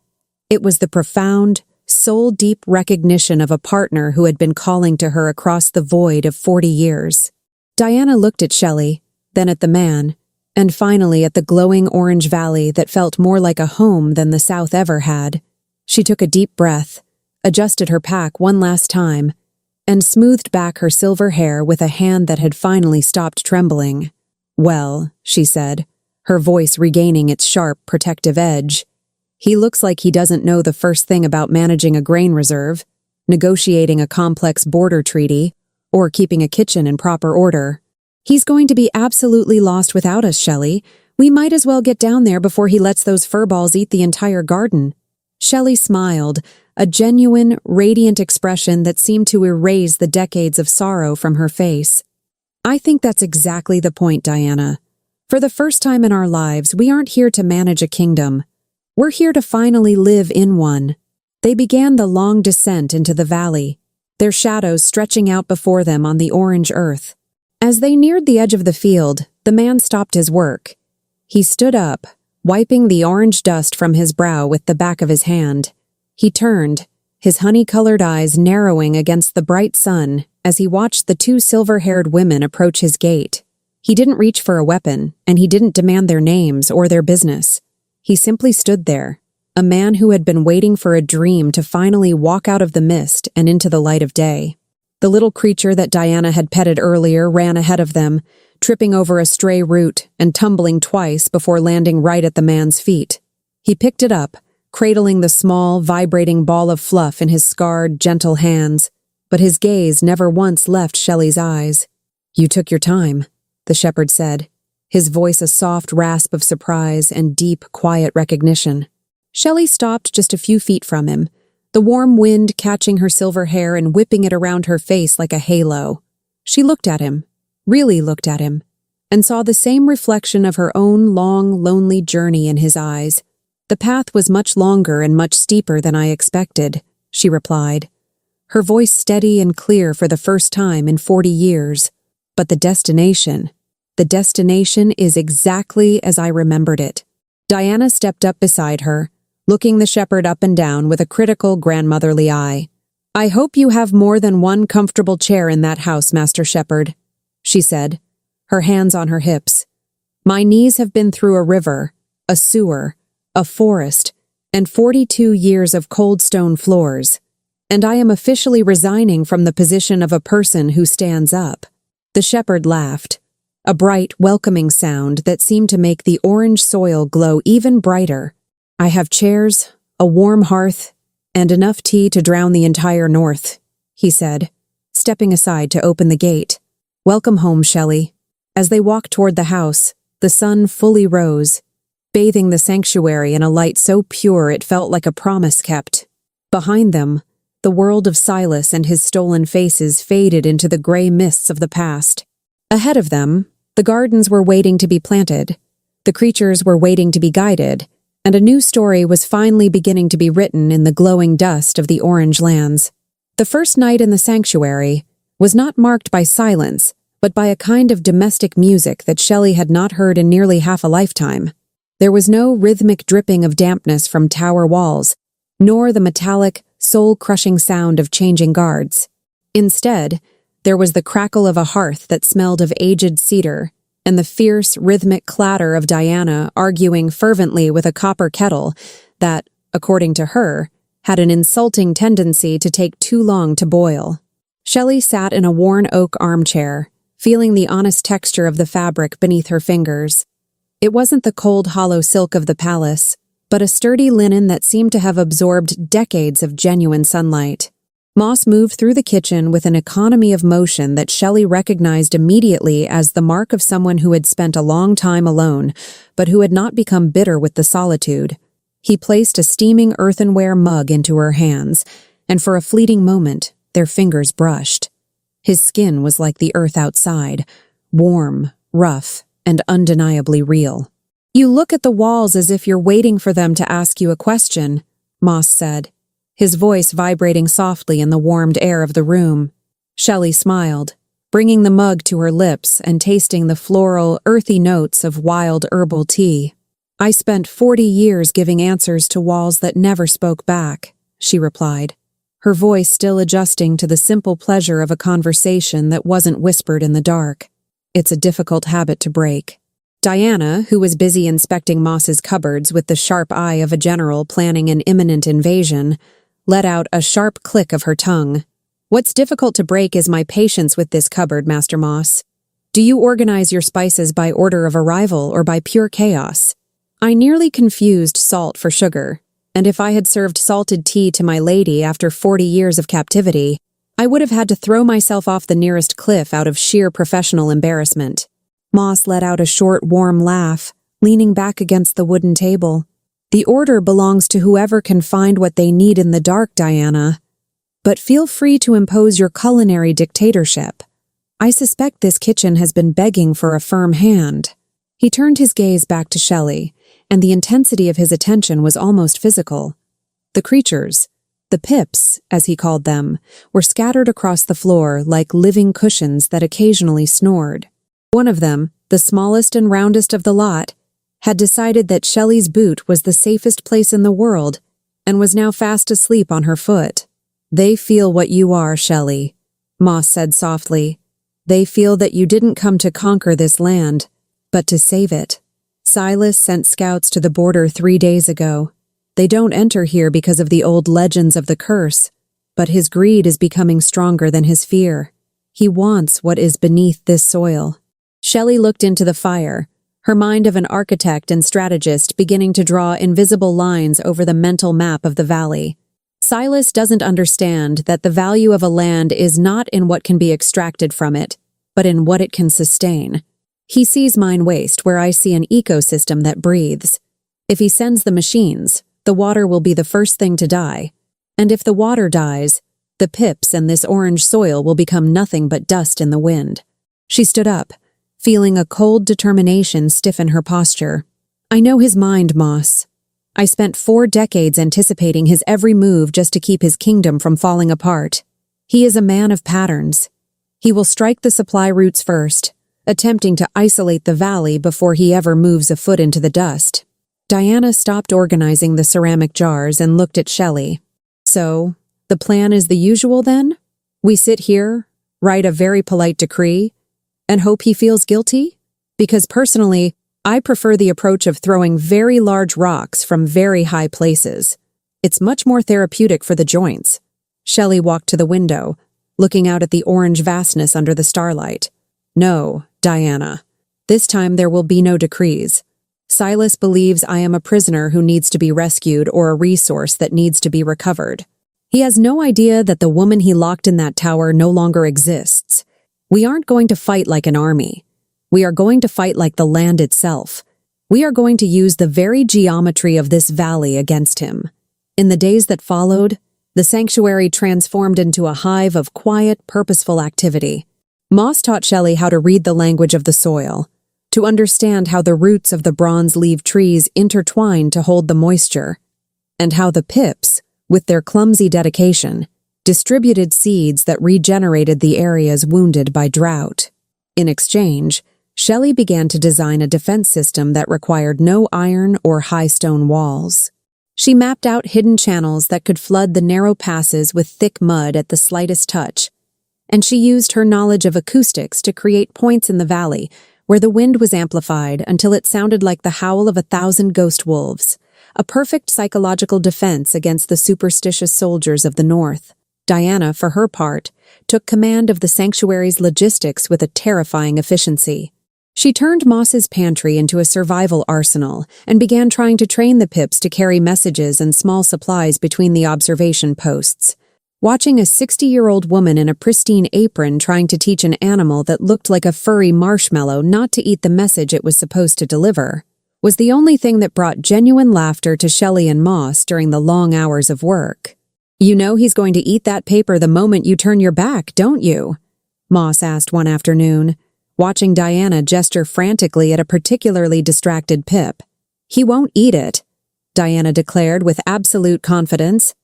It was the profound, soul-deep recognition of a partner who had been calling to her across the void of 40 years. Diana looked at Shelley, then at the man, and finally at the glowing orange valley that felt more like a home than the South ever had. She took a deep breath, adjusted her pack one last time, and smoothed back her silver hair with a hand that had finally stopped trembling. "Well," she said, her voice regaining its sharp, protective edge, "he looks like he doesn't know the first thing about managing a grain reserve, negotiating a complex border treaty, or keeping a kitchen in proper order. He's going to be absolutely lost without us, Shelley. We might as well get down there before he lets those furballs eat the entire garden." Shelley smiled, a genuine, radiant expression that seemed to erase the decades of sorrow from her face. "I think that's exactly the point, Diana. For the first time in our lives, we aren't here to manage a kingdom. We're here to finally live in one." They began the long descent into the valley, their shadows stretching out before them on the orange earth. As they neared the edge of the field, the man stopped his work. He stood up, wiping the orange dust from his brow with the back of his hand. He turned, his honey-colored eyes narrowing against the bright sun as he watched the two silver-haired women approach his gate. He didn't reach for a weapon, and he didn't demand their names or their business. He simply stood there, a man who had been waiting for a dream to finally walk out of the mist and into the light of day. The little creature that Diana had petted earlier ran ahead of them, tripping over a stray root and tumbling twice before landing right at the man's feet. He picked it up, cradling the small, vibrating ball of fluff in his scarred, gentle hands, but his gaze never once left Shelley's eyes. "You took your time," the shepherd said, his voice a soft rasp of surprise and deep, quiet recognition. Shelley stopped just a few feet from him, the warm wind catching her silver hair and whipping it around her face like a halo. She looked at him, really looked at him, and saw the same reflection of her own long, lonely journey in his eyes. "The path was much longer and much steeper than I expected," she replied, her voice steady and clear for the first time in 40 years. "But the destination is exactly as I remembered it." Diana stepped up beside her, looking the shepherd up and down with a critical grandmotherly eye. "I hope you have more than one comfortable chair in that house, Master Shepherd," she said, her hands on her hips. "My knees have been through a river, a sewer, a forest, and 42 years of cold stone floors, and I am officially resigning from the position of a person who stands up." The shepherd laughed, a bright, welcoming sound that seemed to make the orange soil glow even brighter. "I have chairs, a warm hearth, and enough tea to drown the entire north," he said, stepping aside to open the gate. "Welcome home, Shelley." As they walked toward the house, the sun fully rose, bathing the sanctuary in a light so pure it felt like a promise kept. Behind them, the world of Silas and his stolen faces faded into the gray mists of the past. Ahead of them, the gardens were waiting to be planted, the creatures were waiting to be guided, and a new story was finally beginning to be written in the glowing dust of the orange lands. The first night in the sanctuary was not marked by silence, but by a kind of domestic music that Shelley had not heard in nearly half a lifetime. There was no rhythmic dripping of dampness from tower walls, nor the metallic, soul-crushing sound of changing guards. Instead, there was the crackle of a hearth that smelled of aged cedar, and the fierce, rhythmic clatter of Diana arguing fervently with a copper kettle that, according to her, had an insulting tendency to take too long to boil. Shelley sat in a worn oak armchair, feeling the honest texture of the fabric beneath her fingers. It wasn't the cold, hollow silk of the palace, but a sturdy linen that seemed to have absorbed decades of genuine sunlight. Moss moved through the kitchen with an economy of motion that Shelley recognized immediately as the mark of someone who had spent a long time alone, but who had not become bitter with the solitude. He placed a steaming earthenware mug into her hands, and for a fleeting moment, their fingers brushed. His skin was like the earth outside, warm, rough, and undeniably real. "You look at the walls as if you're waiting for them to ask you a question," Moss said, his voice vibrating softly in the warmed air of the room. Shelley smiled, bringing the mug to her lips and tasting the floral, earthy notes of wild herbal tea. "I spent 40 years giving answers to walls that never spoke back," she replied, her voice still adjusting to the simple pleasure of a conversation that wasn't whispered in the dark. "It's a difficult habit to break." Diana, who was busy inspecting Moss's cupboards with the sharp eye of a general planning an imminent invasion, let out a sharp click of her tongue. "What's difficult to break is my patience with this cupboard, Master Moss. Do you organize your spices by order of arrival or by pure chaos? I nearly confused salt for sugar, and if I had served salted tea to my lady after 40 years of captivity, I would have had to throw myself off the nearest cliff out of sheer professional embarrassment." Moss let out a short, warm laugh, leaning back against the wooden table. "The order belongs to whoever can find what they need in the dark, Diana. But feel free to impose your culinary dictatorship. I suspect this kitchen has been begging for a firm hand." He turned his gaze back to Shelley, and the intensity of his attention was almost physical. The creatures, the pips, as he called them, were scattered across the floor like living cushions that occasionally snored. One of them, the smallest and roundest of the lot, had decided that Shelley's boot was the safest place in the world and was now fast asleep on her foot. "They feel what you are, Shelley," Moss said softly. "They feel that you didn't come to conquer this land, but to save it. Silas sent scouts to the border 3 days ago. They don't enter here because of the old legends of the curse, but his greed is becoming stronger than his fear. He wants what is beneath this soil." Shelley looked into the fire, her mind of an architect and strategist beginning to draw invisible lines over the mental map of the valley. Silas doesn't understand that the value of a land is not in what can be extracted from it, but in what it can sustain. He sees mine waste where I see an ecosystem that breathes. If he sends the machines, the water will be the first thing to die. And if the water dies, the pips and this orange soil will become nothing but dust in the wind. She stood up, feeling a cold determination stiffen her posture. "I know his mind, Moss. I spent 4 decades anticipating his every move just to keep his kingdom from falling apart. He is a man of patterns. He will strike the supply routes first, attempting to isolate the valley before he ever moves a foot into the dust." Diana stopped organizing the ceramic jars and looked at Shelley. So, the plan is the usual then? We sit here, write a very polite decree, and hope he feels guilty? Because personally, I prefer the approach of throwing very large rocks from very high places. It's much more therapeutic for the joints. Shelley walked to the window, looking out at the orange vastness under the starlight. No, Diana. This time there will be no decrees. Silas believes I am a prisoner who needs to be rescued or a resource that needs to be recovered. He has no idea that the woman he locked in that tower no longer exists. We aren't going to fight like an army. We are going to fight like the land itself. We are going to use the very geometry of this valley against him. In the days that followed, the sanctuary transformed into a hive of quiet, purposeful activity. Moss taught Shelley how to read the language of the soil, to understand how the roots of the bronze-leaved trees intertwined to hold the moisture, and how the pips, with their clumsy dedication, distributed seeds that regenerated the areas wounded by drought. In exchange, Shelley began to design a defense system that required no iron or high stone walls. She mapped out hidden channels that could flood the narrow passes with thick mud at the slightest touch, and she used her knowledge of acoustics to create points in the valley where the wind was amplified until it sounded like the howl of 1,000 ghost wolves, a perfect psychological defense against the superstitious soldiers of the north. Diana, for her part, took command of the sanctuary's logistics with a terrifying efficiency. She turned Moss's pantry into a survival arsenal and began trying to train the pips to carry messages and small supplies between the observation posts. Watching a 60-year-old woman in a pristine apron trying to teach an animal that looked like a furry marshmallow not to eat the message it was supposed to deliver was the only thing that brought genuine laughter to Shelley and Moss during the long hours of work. "You know he's going to eat that paper the moment you turn your back, don't you?" Moss asked one afternoon, watching Diana gesture frantically at a particularly distracted Pip. "He won't eat it," Diana declared with absolute confidence.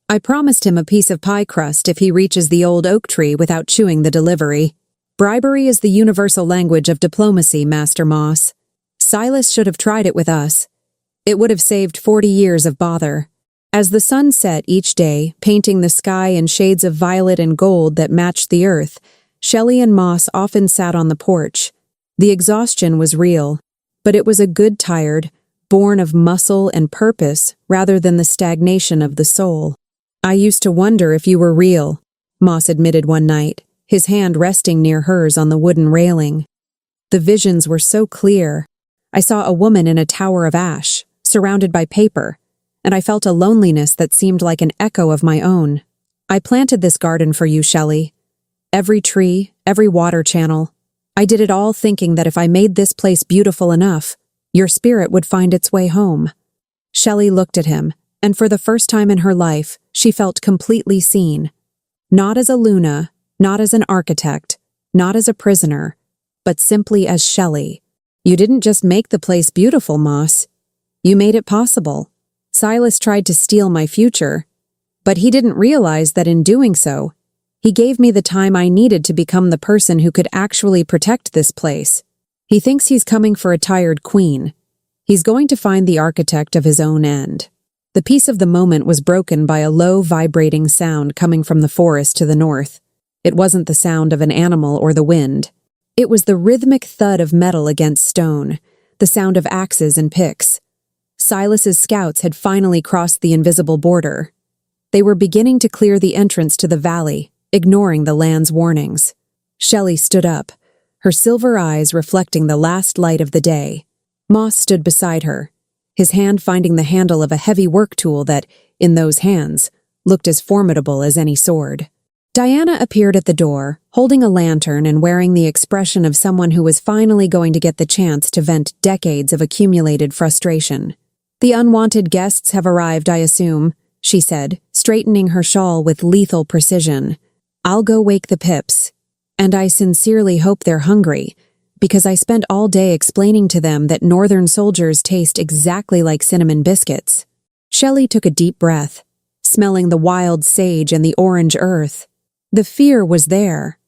"I promised him a piece of pie crust if he reaches the old oak tree without chewing the delivery. Bribery is the universal language of diplomacy, Master Moss. Silas should have tried it with us. It would have saved 40 years of bother." As the sun set each day, painting the sky in shades of violet and gold that matched the earth, Shelley and Moss often sat on the porch. The exhaustion was real, but it was a good tired, born of muscle and purpose rather than the stagnation of the soul. "I used to wonder if you were real," Moss admitted one night, his hand resting near hers on the wooden railing. "The visions were so clear. I saw a woman in a tower of ash, surrounded by paper, and I felt a loneliness that seemed like an echo of my own. I planted this garden for you, Shelley. Every tree, every water channel. I did it all thinking that if I made this place beautiful enough, your spirit would find its way home." Shelley looked at him, and for the first time in her life, she felt completely seen. Not as a Luna, not as an architect, not as a prisoner, but simply as Shelley. "You didn't just make the place beautiful, Moss. You made it possible. Silas tried to steal my future, but he didn't realize that in doing so, he gave me the time I needed to become the person who could actually protect this place. He thinks he's coming for a tired queen. He's going to find the architect of his own end." The peace of the moment was broken by a low, vibrating sound coming from the forest to the north. It wasn't the sound of an animal or the wind. It was the rhythmic thud of metal against stone, the sound of axes and picks. Silas's scouts had finally crossed the invisible border. They were beginning to clear the entrance to the valley, ignoring the land's warnings. Shelley stood up, her silver eyes reflecting the last light of the day. Moss stood beside her, his hand finding the handle of a heavy work tool that, in those hands, looked as formidable as any sword. Diana appeared at the door, holding a lantern and wearing the expression of someone who was finally going to get the chance to vent decades of accumulated frustration. "The unwanted guests have arrived, I assume," she said, straightening her shawl with lethal precision. "I'll go wake the pips. And I sincerely hope they're hungry, because I spent all day explaining to them that northern soldiers taste exactly like cinnamon biscuits." Shelley took a deep breath, smelling the wild sage and the orange earth. The fear was there,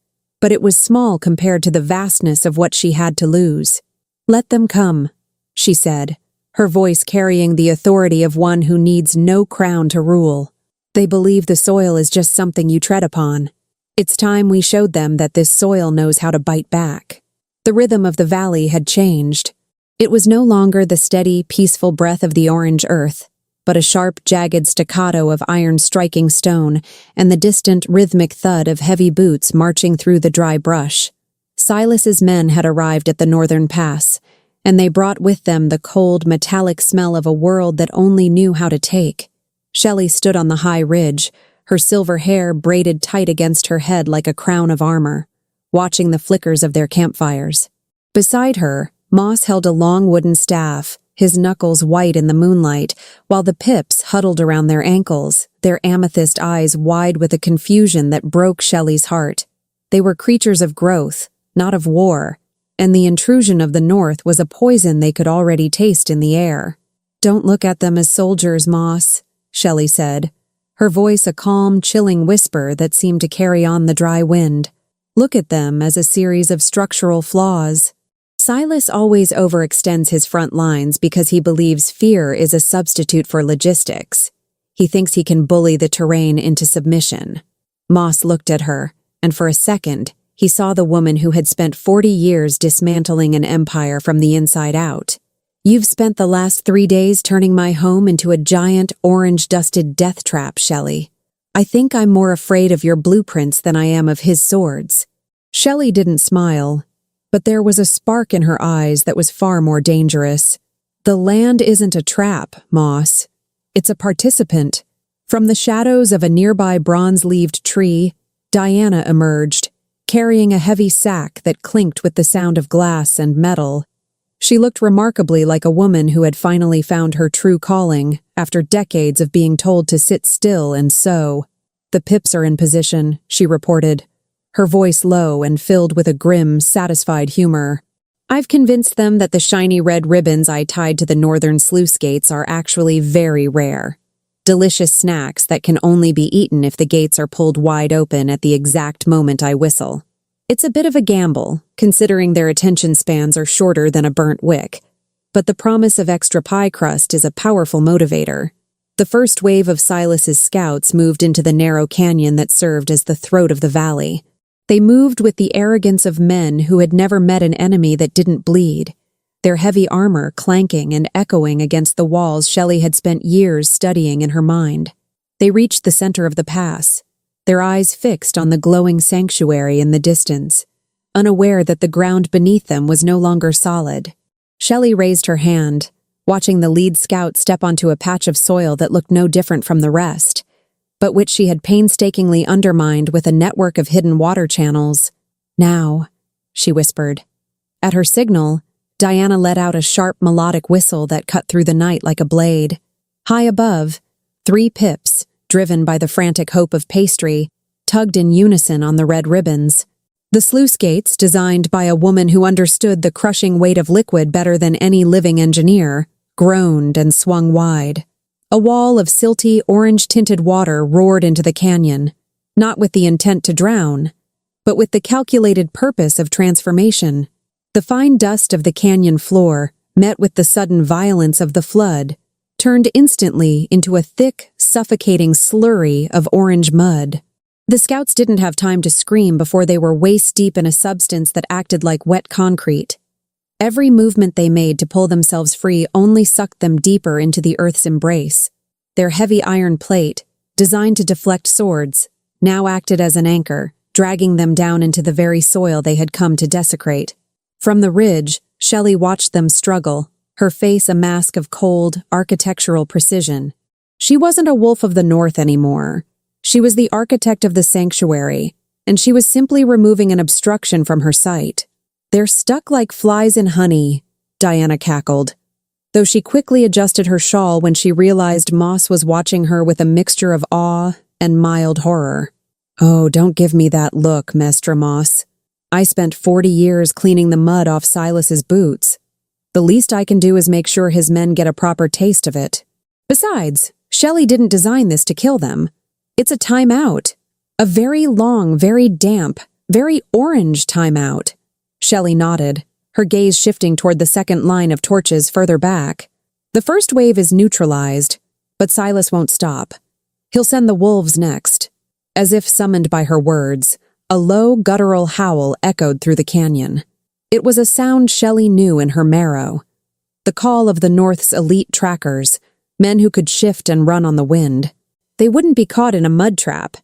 but it was small compared to the vastness of what she had to lose. "Let them come," she said, her voice carrying the authority of one who needs no crown to rule. They believe the soil is just something you tread upon. It's time we showed them that this soil knows how to bite back. The rhythm of the valley had changed. It was no longer the steady, peaceful breath of the orange earth, but a sharp, jagged staccato of iron striking stone and the distant, rhythmic thud of heavy boots marching through the dry brush. Silas's men had arrived at the northern pass, and they brought with them the cold, metallic smell of a world that only knew how to take. Shelley stood on the high ridge, her silver hair braided tight against her head like a crown of armor, watching the flickers of their campfires. Beside her, Moss held a long wooden staff, his knuckles white in the moonlight, while the pips huddled around their ankles, their amethyst eyes wide with a confusion that broke Shelley's heart. They were creatures of growth, not of war, and the intrusion of the north was a poison they could already taste in the air. "Don't look at them as soldiers, Moss," Shelley said, her voice a calm, chilling whisper that seemed to carry on the dry wind. "Look at them as a series of structural flaws." Silas always overextends his front lines because he believes fear is a substitute for logistics. He thinks he can bully the terrain into submission. Moss looked at her, and for a second, he saw the woman who had spent 40 years dismantling an empire from the inside out. "You've spent the last 3 days turning my home into a giant, orange-dusted death trap, Shelley. I think I'm more afraid of your blueprints than I am of his swords." Shelley didn't smile, but there was a spark in her eyes that was far more dangerous. "The land isn't a trap, Moss. It's a participant." From the shadows of a nearby bronze-leaved tree, Diana emerged, carrying a heavy sack that clinked with the sound of glass and metal. She looked remarkably like a woman who had finally found her true calling, after decades of being told to sit still and sew. "The pips are in position," she reported, her voice low and filled with a grim, satisfied humor. "I've convinced them that the shiny red ribbons I tied to the northern sluice gates are actually very rare. Delicious snacks that can only be eaten if the gates are pulled wide open at the exact moment I whistle. It's a bit of a gamble, considering their attention spans are shorter than a burnt wick, but the promise of extra pie crust is a powerful motivator." The first wave of Silas's scouts moved into the narrow canyon that served as the throat of the valley. They moved with the arrogance of men who had never met an enemy that didn't bleed, their heavy armor clanking and echoing against the walls Shelley had spent years studying in her mind. They reached the center of the pass, their eyes fixed on the glowing sanctuary in the distance, unaware that the ground beneath them was no longer solid. Shelley raised her hand, watching the lead scout step onto a patch of soil that looked no different from the rest, but which she had painstakingly undermined with a network of hidden water channels. "Now," she whispered. At her signal, Diana let out a sharp melodic whistle that cut through the night like a blade. High above, 3 pips, driven by the frantic hope of pastry, tugged in unison on the red ribbons. The sluice gates, designed by a woman who understood the crushing weight of liquid better than any living engineer, groaned and swung wide. A wall of silty, orange-tinted water roared into the canyon, not with the intent to drown, but with the calculated purpose of transformation. The fine dust of the canyon floor, met with the sudden violence of the flood, turned instantly into a thick, suffocating slurry of orange mud. The scouts didn't have time to scream before they were waist-deep in a substance that acted like wet concrete. Every movement they made to pull themselves free only sucked them deeper into the earth's embrace. Their heavy iron plate, designed to deflect swords, now acted as an anchor, dragging them down into the very soil they had come to desecrate. From the ridge, Shelley watched them struggle, her face a mask of cold, architectural precision. She wasn't a wolf of the north anymore. She was the architect of the sanctuary, and she was simply removing an obstruction from her sight. "They're stuck like flies in honey," Diana cackled, though she quickly adjusted her shawl when she realized Moss was watching her with a mixture of awe and mild horror. "Oh, don't give me that look, Mestre Moss. I spent 40 years cleaning the mud off Silas's boots. The least I can do is make sure his men get a proper taste of it. Besides, Shelley didn't design this to kill them. It's a timeout. A very long, very damp, very orange timeout." Shelley nodded, her gaze shifting toward the second line of torches further back. The first wave is neutralized, but Silas won't stop. He'll send the wolves next. As if summoned by her words, a low, guttural howl echoed through the canyon. It was a sound Shelley knew in her marrow. The call of the North's elite trackers, men who could shift and run on the wind. They wouldn't be caught in a mud trap.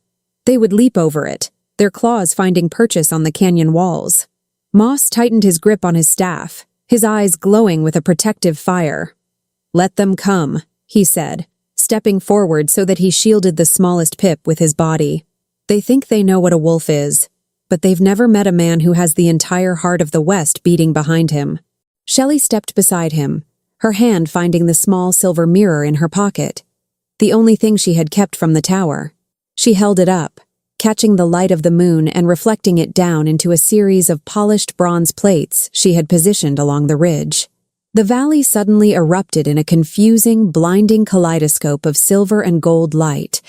They would leap over it, their claws finding purchase on the canyon walls. Moss tightened his grip on his staff, his eyes glowing with a protective fire. "Let them come," he said, stepping forward so that he shielded the smallest pip with his body. "They think they know what a wolf is, but they've never met a man who has the entire heart of the West beating behind him." Shelley stepped beside him, her hand finding the small silver mirror in her pocket, the only thing she had kept from the tower. She held it up, catching the light of the moon and reflecting it down into a series of polished bronze plates she had positioned along the ridge. The valley suddenly erupted in a confusing, blinding kaleidoscope of silver and gold light,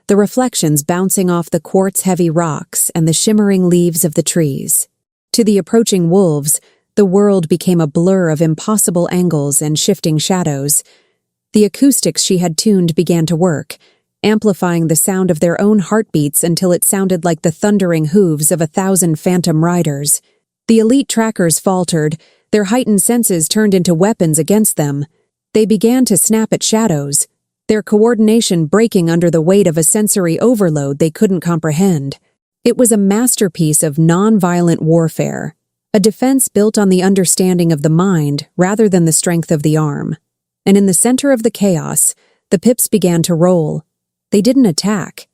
the reflections bouncing off the quartz-heavy rocks and the shimmering leaves of the trees. To the approaching wolves, the world became a blur of impossible angles and shifting shadows. The acoustics she had tuned began to work, amplifying the sound of their own heartbeats until it sounded like the thundering hooves of 1,000 phantom riders. The elite trackers faltered, their heightened senses turned into weapons against them. They began to snap at shadows, their coordination breaking under the weight of a sensory overload they couldn't comprehend. It was a masterpiece of non-violent warfare, a defense built on the understanding of the mind rather than the strength of the arm. And in the center of the chaos, the pips began to roll. They didn't attack.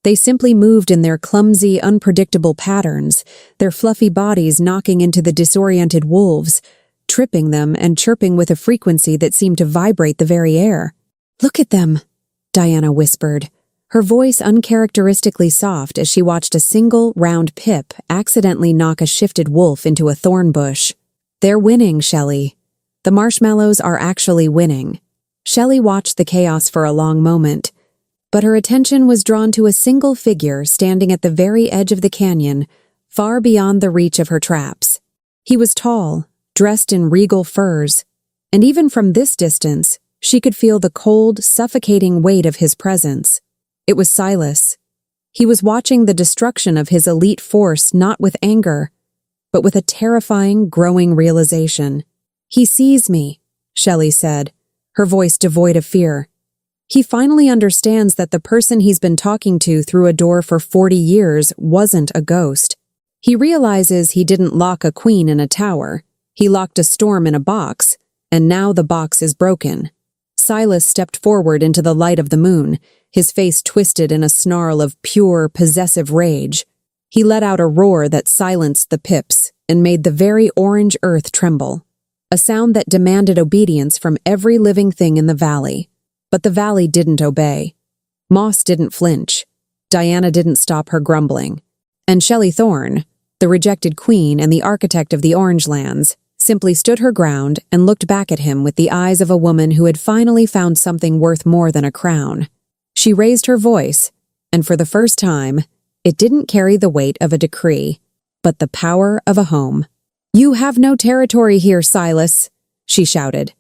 They simply moved in their clumsy, unpredictable patterns, their fluffy bodies knocking into the disoriented wolves, tripping them and chirping with a frequency that seemed to vibrate the very air. "Look at them," Diana whispered, her voice uncharacteristically soft as she watched a single, round pip accidentally knock a shifted wolf into a thorn bush. "They're winning, Shelley. The marshmallows are actually winning." Shelley watched the chaos for a long moment, but her attention was drawn to a single figure standing at the very edge of the canyon, far beyond the reach of her traps. He was tall, dressed in regal furs, and even from this distance, she could feel the cold, suffocating weight of his presence. It was Silas. He was watching the destruction of his elite force not with anger, but with a terrifying, growing realization. "He sees me," Shelley said, her voice devoid of fear. "He finally understands that the person he's been talking to through a door for 40 years wasn't a ghost. He realizes he didn't lock a queen in a tower. He locked a storm in a box, and now the box is broken." Silas stepped forward into the light of the moon, his face twisted in a snarl of pure, possessive rage. He let out a roar that silenced the pips and made the very orange earth tremble, a sound that demanded obedience from every living thing in the valley. But the valley didn't obey. Moss didn't flinch. Diana didn't stop her grumbling. And Shelley Thorne, the rejected queen and the architect of the Orange Lands, simply stood her ground and looked back at him with the eyes of a woman who had finally found something worth more than a crown. She raised her voice, and for the first time, it didn't carry the weight of a decree, but the power of a home. "You have no territory here, Silas," she shouted,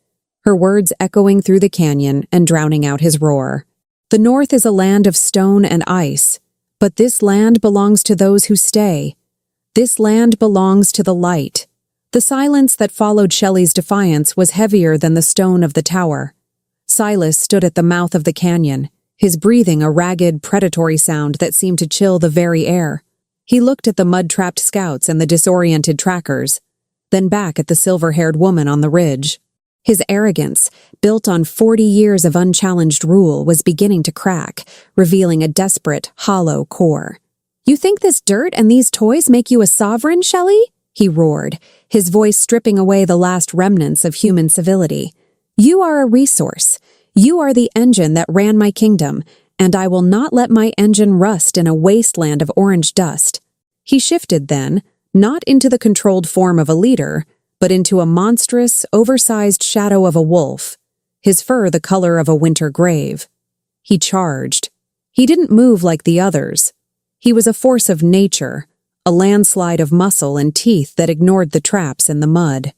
her words echoing through the canyon and drowning out his roar. "The North is a land of stone and ice, but this land belongs to those who stay. This land belongs to the light." The silence that followed Shelley's defiance was heavier than the stone of the tower. Silas stood at the mouth of the canyon, his breathing a ragged, predatory sound that seemed to chill the very air. He looked at the mud-trapped scouts and the disoriented trackers, then back at the silver-haired woman on the ridge. His arrogance, built on 40 years of unchallenged rule, was beginning to crack, revealing a desperate, hollow core. "You think this dirt and these toys make you a sovereign, Shelley?" he roared, his voice stripping away the last remnants of human civility. "You are a resource. You are the engine that ran my kingdom, and I will not let my engine rust in a wasteland of orange dust." He shifted then, not into the controlled form of a leader, but into a monstrous, oversized shadow of a wolf, his fur the color of a winter grave. He charged. He didn't move like the others. He was a force of nature, a landslide of muscle and teeth that ignored the traps and the mud.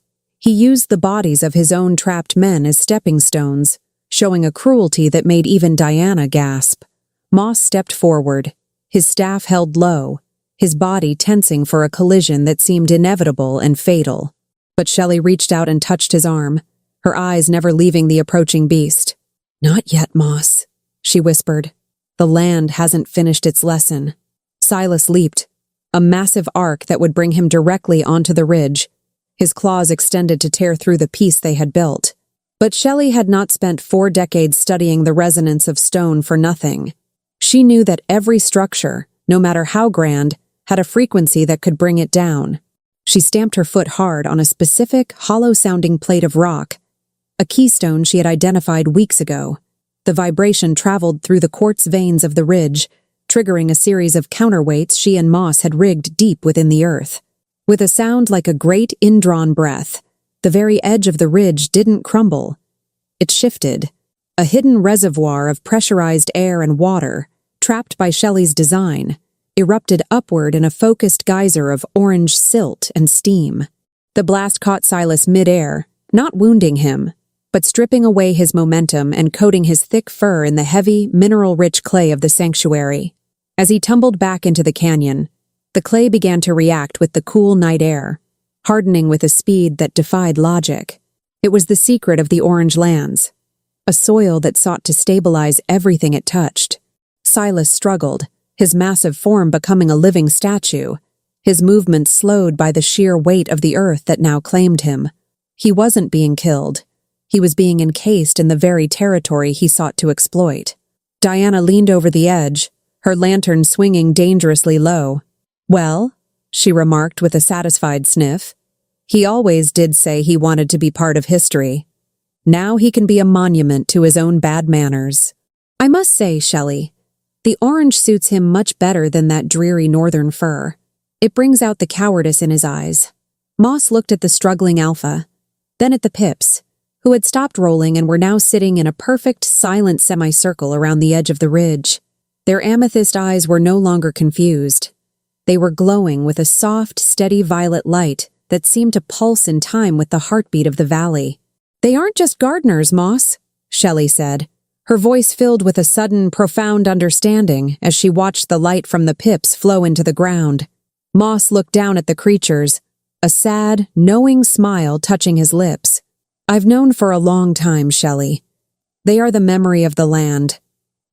He used the bodies of his own trapped men as stepping stones, showing a cruelty that made even Diana gasp. Moss stepped forward, his staff held low, his body tensing for a collision that seemed inevitable and fatal. But Shelley reached out and touched his arm, her eyes never leaving the approaching beast. "Not yet, Moss," she whispered. "The land hasn't finished its lesson." Silas leaped, a massive arc that would bring him directly onto the ridge, his claws extended to tear through the piece they had built. But Shelley had not spent 4 decades studying the resonance of stone for nothing. She knew that every structure, no matter how grand, had a frequency that could bring it down. She stamped her foot hard on a specific, hollow-sounding plate of rock, a keystone she had identified weeks ago. The vibration traveled through the quartz veins of the ridge, triggering a series of counterweights she and Moss had rigged deep within the earth. With a sound like a great indrawn breath, the very edge of the ridge didn't crumble. It shifted, a hidden reservoir of pressurized air and water, trapped by Shelley's design, erupted upward in a focused geyser of orange silt and steam. The blast caught Silas mid-air, not wounding him, but stripping away his momentum and coating his thick fur in the heavy, mineral-rich clay of the sanctuary. As he tumbled back into the canyon, the clay began to react with the cool night air, hardening with a speed that defied logic. It was the secret of the Orange Lands, a soil that sought to stabilize everything it touched. Silas struggled, his massive form becoming a living statue, his movements slowed by the sheer weight of the earth that now claimed him. He wasn't being killed. He was being encased in the very territory he sought to exploit. Diana leaned over the edge, her lantern swinging dangerously low. "Well," she remarked with a satisfied sniff, "he always did say he wanted to be part of history. Now he can be a monument to his own bad manners. I must say, Shelley, the orange suits him much better than that dreary northern fur. It brings out the cowardice in his eyes." Moss looked at the struggling alpha, then at the pips, who had stopped rolling and were now sitting in a perfect, silent semicircle around the edge of the ridge. Their amethyst eyes were no longer confused. They were glowing with a soft, steady violet light that seemed to pulse in time with the heartbeat of the valley. "They aren't just gardeners, Moss," Shelley said, her voice filled with a sudden, profound understanding as she watched the light from the pips flow into the ground. Moss looked down at the creatures, a sad, knowing smile touching his lips. "I've known for a long time, Shelley. They are the memory of the land.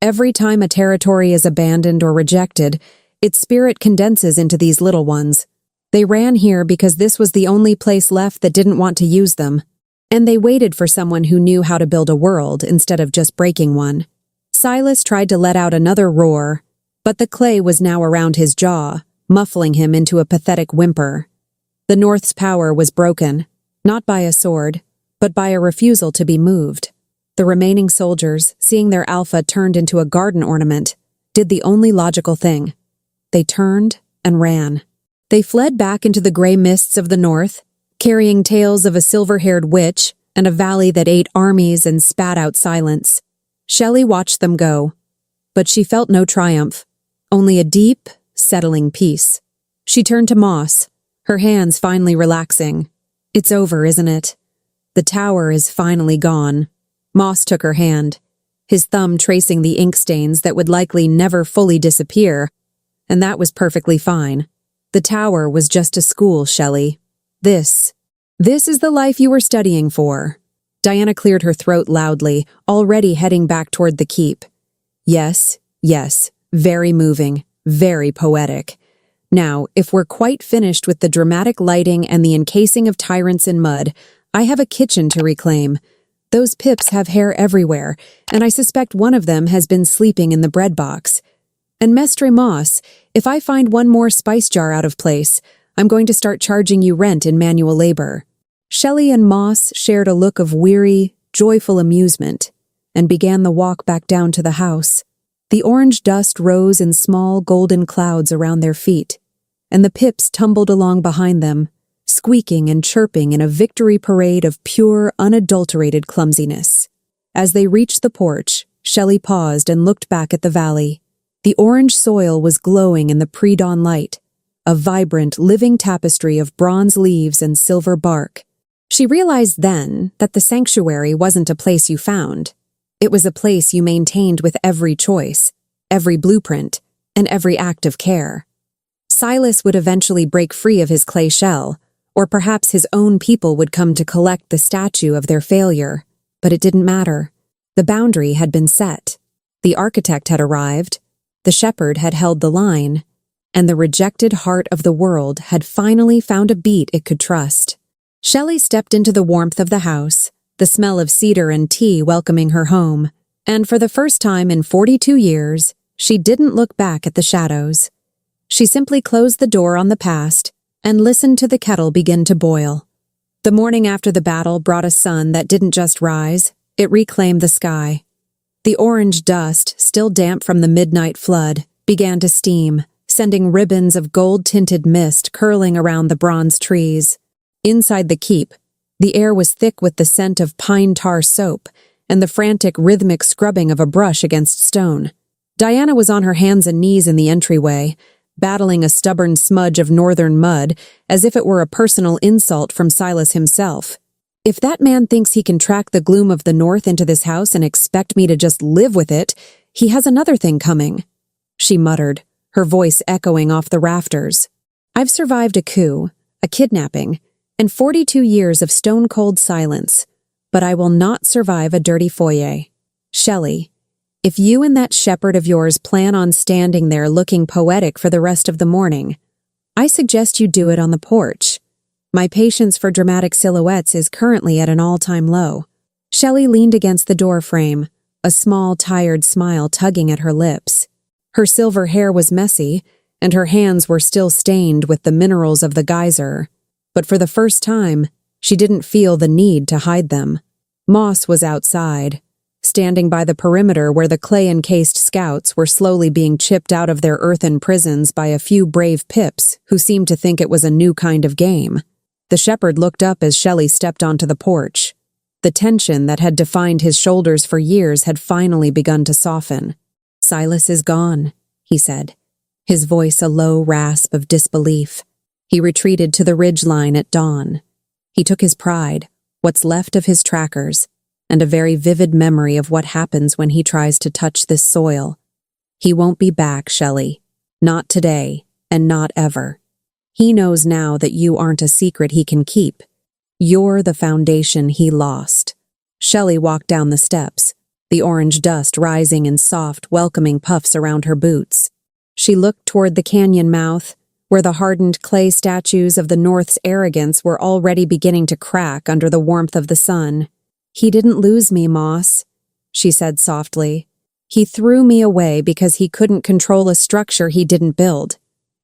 Every time a territory is abandoned or rejected, its spirit condenses into these little ones. They ran here because this was the only place left that didn't want to use them. And they waited for someone who knew how to build a world instead of just breaking one." Silas tried to let out another roar, but the clay was now around his jaw, muffling him into a pathetic whimper. The North's power was broken, not by a sword, but by a refusal to be moved. The remaining soldiers, seeing their alpha turned into a garden ornament, did the only logical thing. They turned and ran. They fled back into the gray mists of the north, carrying tales of a silver-haired witch and a valley that ate armies and spat out silence. Shelley watched them go, but she felt no triumph, only a deep, settling peace. She turned to Moss, her hands finally relaxing. "It's over, isn't it? The tower is finally gone." Moss took her hand, his thumb tracing the ink stains that would likely never fully disappear, and that was perfectly fine. The tower was just a school, Shelley. This is the life you were studying for. Diana cleared her throat loudly, already heading back toward the keep. Yes, very moving, very poetic. Now, if we're quite finished with the dramatic lighting and the encasing of tyrants in mud, I have a kitchen to reclaim. Those pips have hair everywhere, and I suspect one of them has been sleeping in the bread box. And Mestre Moss, if I find one more spice jar out of place, I'm going to start charging you rent in manual labor." Shelley and Moss shared a look of weary, joyful amusement and began the walk back down to the house. The orange dust rose in small golden clouds around their feet, and the pips tumbled along behind them, squeaking and chirping in a victory parade of pure, unadulterated clumsiness. As they reached the porch, Shelley paused and looked back at the valley. The orange soil was glowing in the pre-dawn light, a vibrant, living tapestry of bronze leaves and silver bark. She realized then that the sanctuary wasn't a place you found. It was a place you maintained with every choice, every blueprint, and every act of care. Silas would eventually break free of his clay shell, or perhaps his own people would come to collect the statue of their failure, but it didn't matter. The boundary had been set. The architect had arrived, the shepherd had held the line, and the rejected heart of the world had finally found a beat it could trust. Shelley stepped into the warmth of the house, the smell of cedar and tea welcoming her home, and for the first time in 42 years, she didn't look back at the shadows. She simply closed the door on the past and listened to the kettle begin to boil. The morning after the battle brought a sun that didn't just rise, it reclaimed the sky. The orange dust, still damp from the midnight flood, began to steam, sending ribbons of gold-tinted mist curling around the bronze trees. Inside the keep, the air was thick with the scent of pine tar soap and the frantic rhythmic scrubbing of a brush against stone. Diana was on her hands and knees in the entryway, battling a stubborn smudge of northern mud as if it were a personal insult from Silas himself. If that man thinks he can track the gloom of the north into this house and expect me to just live with it, he has another thing coming, she muttered, her voice echoing off the rafters. I've survived a coup, a kidnapping, and 42 years of stone-cold silence, but I will not survive a dirty foyer. Shelley, if you and that shepherd of yours plan on standing there looking poetic for the rest of the morning, I suggest you do it on the porch. My patience for dramatic silhouettes is currently at an all-time low. Shelley leaned against the door frame, a small, tired smile tugging at her lips. Her silver hair was messy, and her hands were still stained with the minerals of the geyser. But for the first time, she didn't feel the need to hide them. Moss was outside, standing by the perimeter where the clay-encased scouts were slowly being chipped out of their earthen prisons by a few brave pips who seemed to think it was a new kind of game. The shepherd looked up as Shelley stepped onto the porch. The tension that had defined his shoulders for years had finally begun to soften. Silas is gone, he said, his voice a low rasp of disbelief. He retreated to the ridgeline at dawn. He took his pride, what's left of his trackers, and a very vivid memory of what happens when he tries to touch this soil. He won't be back, Shelley. Not today, and not ever. He knows now that you aren't a secret he can keep. You're the foundation he lost. Shelley walked down the steps, the orange dust rising in soft, welcoming puffs around her boots. She looked toward the canyon mouth, where the hardened clay statues of the North's arrogance were already beginning to crack under the warmth of the sun. He didn't lose me, Moss, she said softly. He threw me away because he couldn't control a structure he didn't build.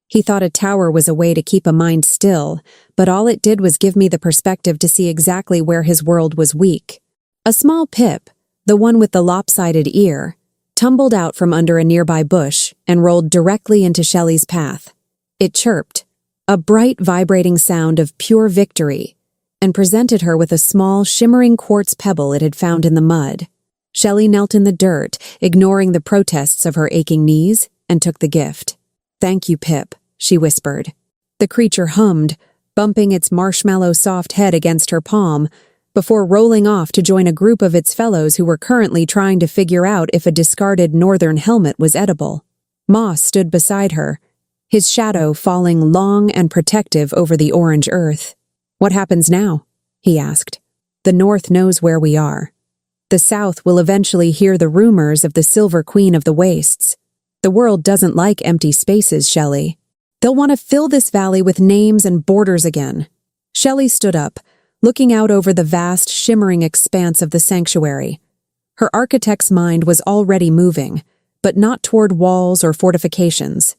He thought a tower was a way to keep a mind still, but all it did was give me the perspective to see exactly where his world was weak. A small pip, the one with the lopsided ear, tumbled out from under a nearby bush and rolled directly into Shelley's path. It chirped, a bright, vibrating sound of pure victory, and presented her with a small, shimmering quartz pebble it had found in the mud. Shelley knelt in the dirt, ignoring the protests of her aching knees, and took the gift. Thank you, Pip, she whispered. The creature hummed, bumping its marshmallow soft head against her palm, before rolling off to join a group of its fellows who were currently trying to figure out if a discarded northern helmet was edible. Moss stood beside her, his shadow falling long and protective over the orange earth. What happens now? He asked. The North knows where we are. The South will eventually hear the rumors of the Silver Queen of the Wastes. The world doesn't like empty spaces, Shelley. They'll want to fill this valley with names and borders again. Shelley stood up, looking out over the vast, shimmering expanse of the sanctuary. Her architect's mind was already moving, but not toward walls or fortifications.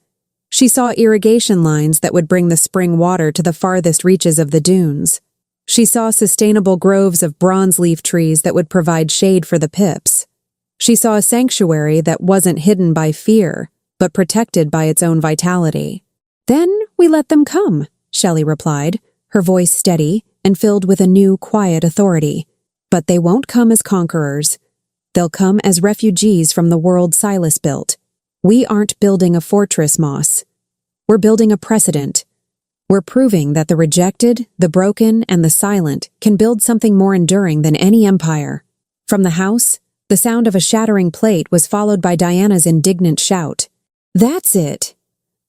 She saw irrigation lines that would bring the spring water to the farthest reaches of the dunes. She saw sustainable groves of bronze-leaf trees that would provide shade for the pips. She saw a sanctuary that wasn't hidden by fear, but protected by its own vitality. Then we let them come, Shelley replied, her voice steady and filled with a new, quiet authority. But they won't come as conquerors. They'll come as refugees from the world Silas built. We aren't building a fortress, Moss. We're building a precedent. We're proving that the rejected, the broken, and the silent can build something more enduring than any empire. From the house, the sound of a shattering plate was followed by Diana's indignant shout. That's it.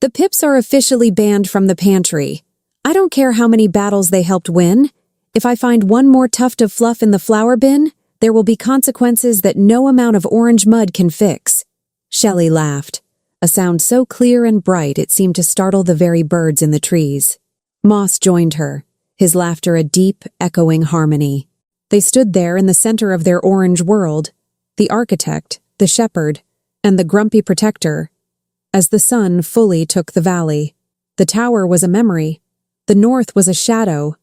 The Pips are officially banned from the pantry. I don't care how many battles they helped win. If I find one more tuft of fluff in the flour bin, there will be consequences that no amount of orange mud can fix. Shelley laughed, a sound so clear and bright it seemed to startle the very birds in the trees. Moss joined her, his laughter a deep, echoing harmony. They stood there in the center of their orange world, the architect, the shepherd, and the grumpy protector, as the sun fully took the valley. The tower was a memory, the north was a shadow,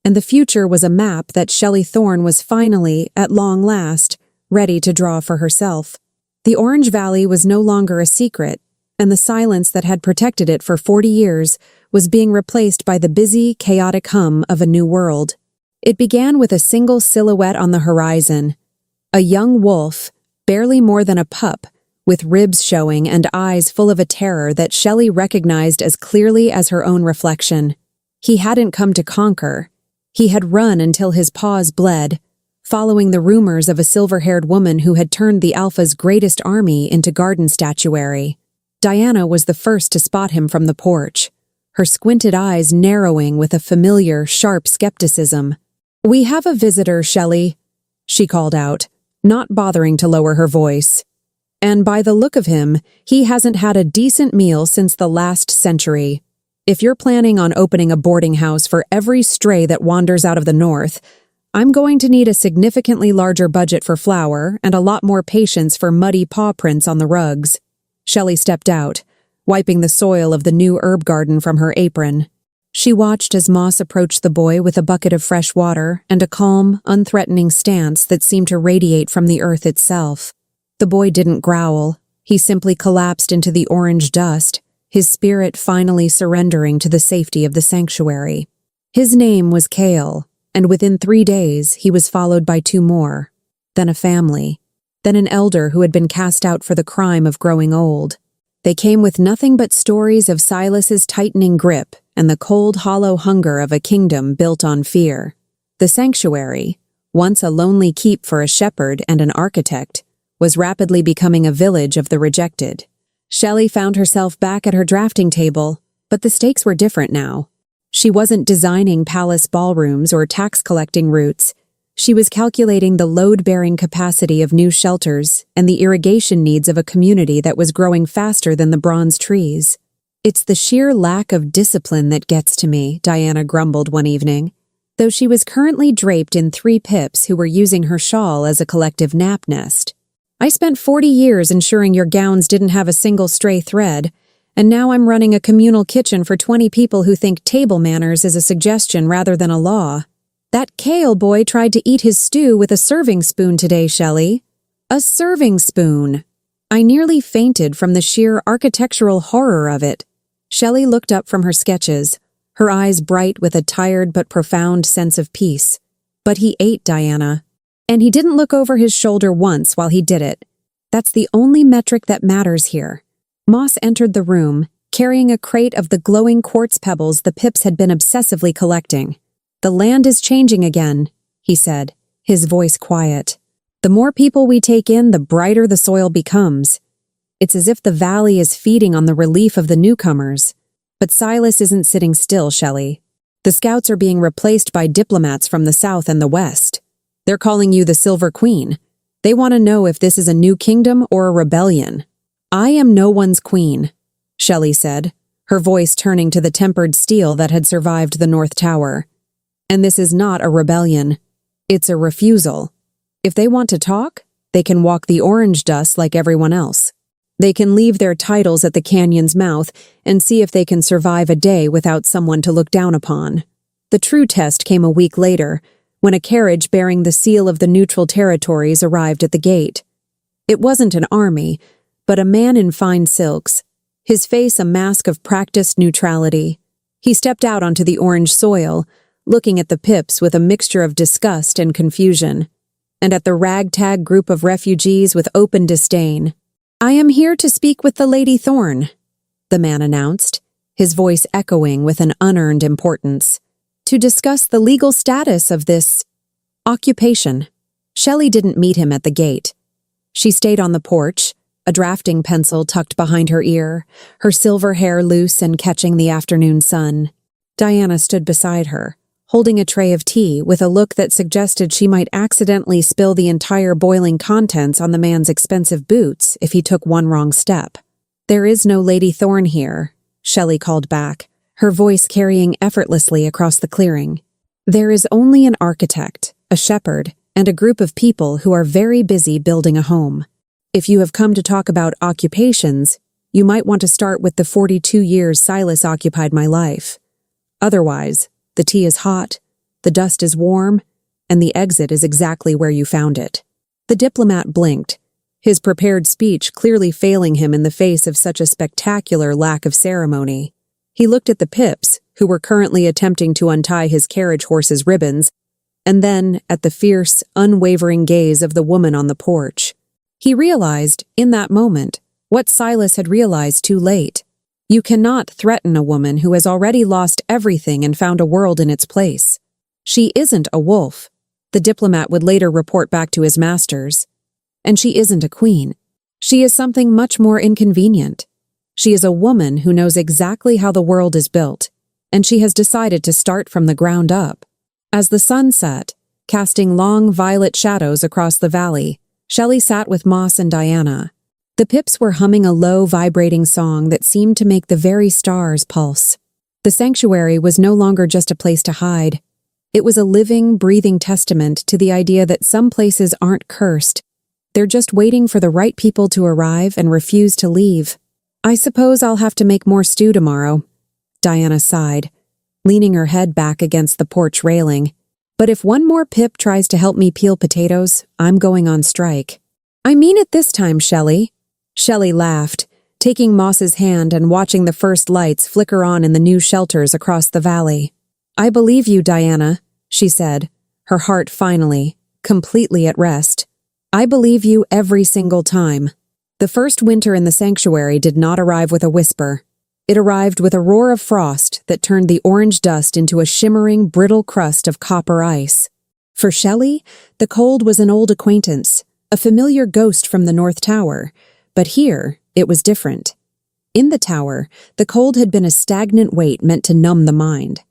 and the future was a map that Shelley Thorne was finally, at long last, ready to draw for herself. The Orange Valley was no longer a secret, and the silence that had protected it for 40 years was being replaced by the busy, chaotic hum of a new world. It began with a single silhouette on the horizon, a young wolf, barely more than a pup, with ribs showing and eyes full of a terror that Shelley recognized as clearly as her own reflection. He hadn't come to conquer. He had run until his paws bled, following the rumors of a silver-haired woman who had turned the Alpha's greatest army into garden statuary. Diana was the first to spot him from the porch, her squinted eyes narrowing with a familiar, sharp skepticism. "We have a visitor, Shelley," she called out, not bothering to lower her voice. "And by the look of him, he hasn't had a decent meal since the last century. If you're planning on opening a boarding house for every stray that wanders out of the north, I'm going to need a significantly larger budget for flour and a lot more patience for muddy paw prints on the rugs." Shelley stepped out, wiping the soil of the new herb garden from her apron. She watched as Moss approached the boy with a bucket of fresh water and a calm, unthreatening stance that seemed to radiate from the earth itself. The boy didn't growl. He simply collapsed into the orange dust, his spirit finally surrendering to the safety of the sanctuary. His name was Kale, and within 3 days he was followed by 2 more, then a family, then an elder who had been cast out for the crime of growing old. They came with nothing but stories of Silas's tightening grip and the cold, hollow hunger of a kingdom built on fear. The sanctuary, once a lonely keep for a shepherd and an architect, was rapidly becoming a village of the rejected. Shelley found herself back at her drafting table, but the stakes were different now. She wasn't designing palace ballrooms or tax-collecting routes. She was calculating the load-bearing capacity of new shelters and the irrigation needs of a community that was growing faster than the bronze trees. "It's the sheer lack of discipline that gets to me," Diana grumbled one evening, though she was currently draped in 3 Pips who were using her shawl as a collective nap nest. "I spent 40 years ensuring your gowns didn't have a single stray thread, and now I'm running a communal kitchen for 20 people who think table manners is a suggestion rather than a law. That Kale boy tried to eat his stew with a serving spoon today, Shelley. A serving spoon!" I nearly fainted from the sheer architectural horror of it. Shelley looked up from her sketches, her eyes bright with a tired but profound sense of peace. "But he ate, Diana. And he didn't look over his shoulder once while he did it. That's the only metric that matters here." Moss entered the room, carrying a crate of the glowing quartz pebbles the Pips had been obsessively collecting. "The land is changing again," he said, his voice quiet. "The more people we take in, the brighter the soil becomes. It's as if the valley is feeding on the relief of the newcomers. But Silas isn't sitting still, Shelley. The scouts are being replaced by diplomats from the south and the west. They're calling you the Silver Queen. They want to know if this is a new kingdom or a rebellion." "I am no one's queen," Shelley said, her voice turning to the tempered steel that had survived the North Tower. "And this is not a rebellion. It's a refusal. If they want to talk, they can walk the orange dust like everyone else. They can leave their titles at the canyon's mouth and see if they can survive a day without someone to look down upon." The true test came a week later, when a carriage bearing the seal of the neutral territories arrived at the gate. It wasn't an army, but a man in fine silks, his face a mask of practiced neutrality. He stepped out onto the orange soil, looking at the Pips with a mixture of disgust and confusion, and at the ragtag group of refugees with open disdain. "I am here to speak with the Lady Thorne," the man announced, his voice echoing with an unearned importance, to discuss the legal status of this occupation. Shelley didn't meet him at the gate. She stayed on the porch, a drafting pencil tucked behind her ear, her silver hair loose and catching the afternoon sun. Diana stood beside her, holding a tray of tea with a look that suggested she might accidentally spill the entire boiling contents on the man's expensive boots if he took one wrong step. "There is no Lady Thorne here," Shelley called back, her voice carrying effortlessly across the clearing. "There is only an architect, a shepherd, and a group of people who are very busy building a home. If you have come to talk about occupations, you might want to start with the 42 years Silas occupied my life. Otherwise, the tea is hot, the dust is warm, and the exit is exactly where you found it." The diplomat blinked, his prepared speech clearly failing him in the face of such a spectacular lack of ceremony. He looked at the Pips, who were currently attempting to untie his carriage horse's ribbons, and then at the fierce, unwavering gaze of the woman on the porch. He realized, in that moment, what Silas had realized too late. You cannot threaten a woman who has already lost everything and found a world in its place. She isn't a wolf, the diplomat would later report back to his masters. And she isn't a queen. She is something much more inconvenient. She is a woman who knows exactly how the world is built, and she has decided to start from the ground up. As the sun set, casting long violet shadows across the valley, Shelley sat with Moss and Diana. The Pips were humming a low, vibrating song that seemed to make the very stars pulse. The sanctuary was no longer just a place to hide. It was a living, breathing testament to the idea that some places aren't cursed. They're just waiting for the right people to arrive and refuse to leave. "I suppose I'll have to make more stew tomorrow," Diana sighed, leaning her head back against the porch railing. "But if one more Pip tries to help me peel potatoes, I'm going on strike." "I mean it this time, Shelley." Shelley laughed, taking Moss's hand and watching the first lights flicker on in the new shelters across the valley. "I believe you, Diana," she said, her heart finally, completely at rest. "I believe you every single time." The first winter in the sanctuary did not arrive with a whisper. It arrived with a roar of frost that turned the orange dust into a shimmering, brittle crust of copper ice. For Shelley, the cold was an old acquaintance, a familiar ghost from the North Tower. But here, it was different. In the tower, the cold had been a stagnant weight meant to numb the mind.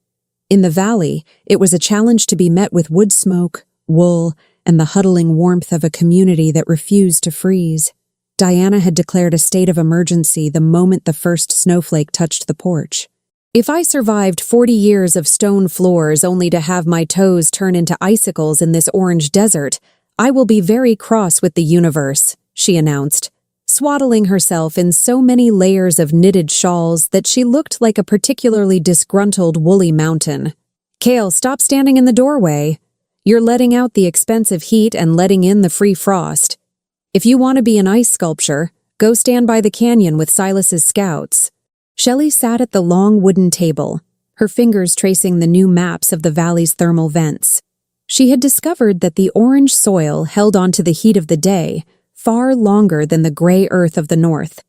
In the valley, it was a challenge to be met with wood smoke, wool, and the huddling warmth of a community that refused to freeze. Diana had declared a state of emergency the moment the first snowflake touched the porch. "If I survived 40 years of stone floors only to have my toes turn into icicles in this orange desert, I will be very cross with the universe," she announced, swaddling herself in so many layers of knitted shawls that she looked like a particularly disgruntled woolly mountain. "Kale, stop standing in the doorway. You're letting out the expensive heat and letting in the free frost. If you want to be an ice sculpture, go stand by the canyon with Silas's scouts." Shelley sat at the long wooden table, her fingers tracing the new maps of the valley's thermal vents. She had discovered that the orange soil held on to the heat of the day far longer than the gray earth of the north,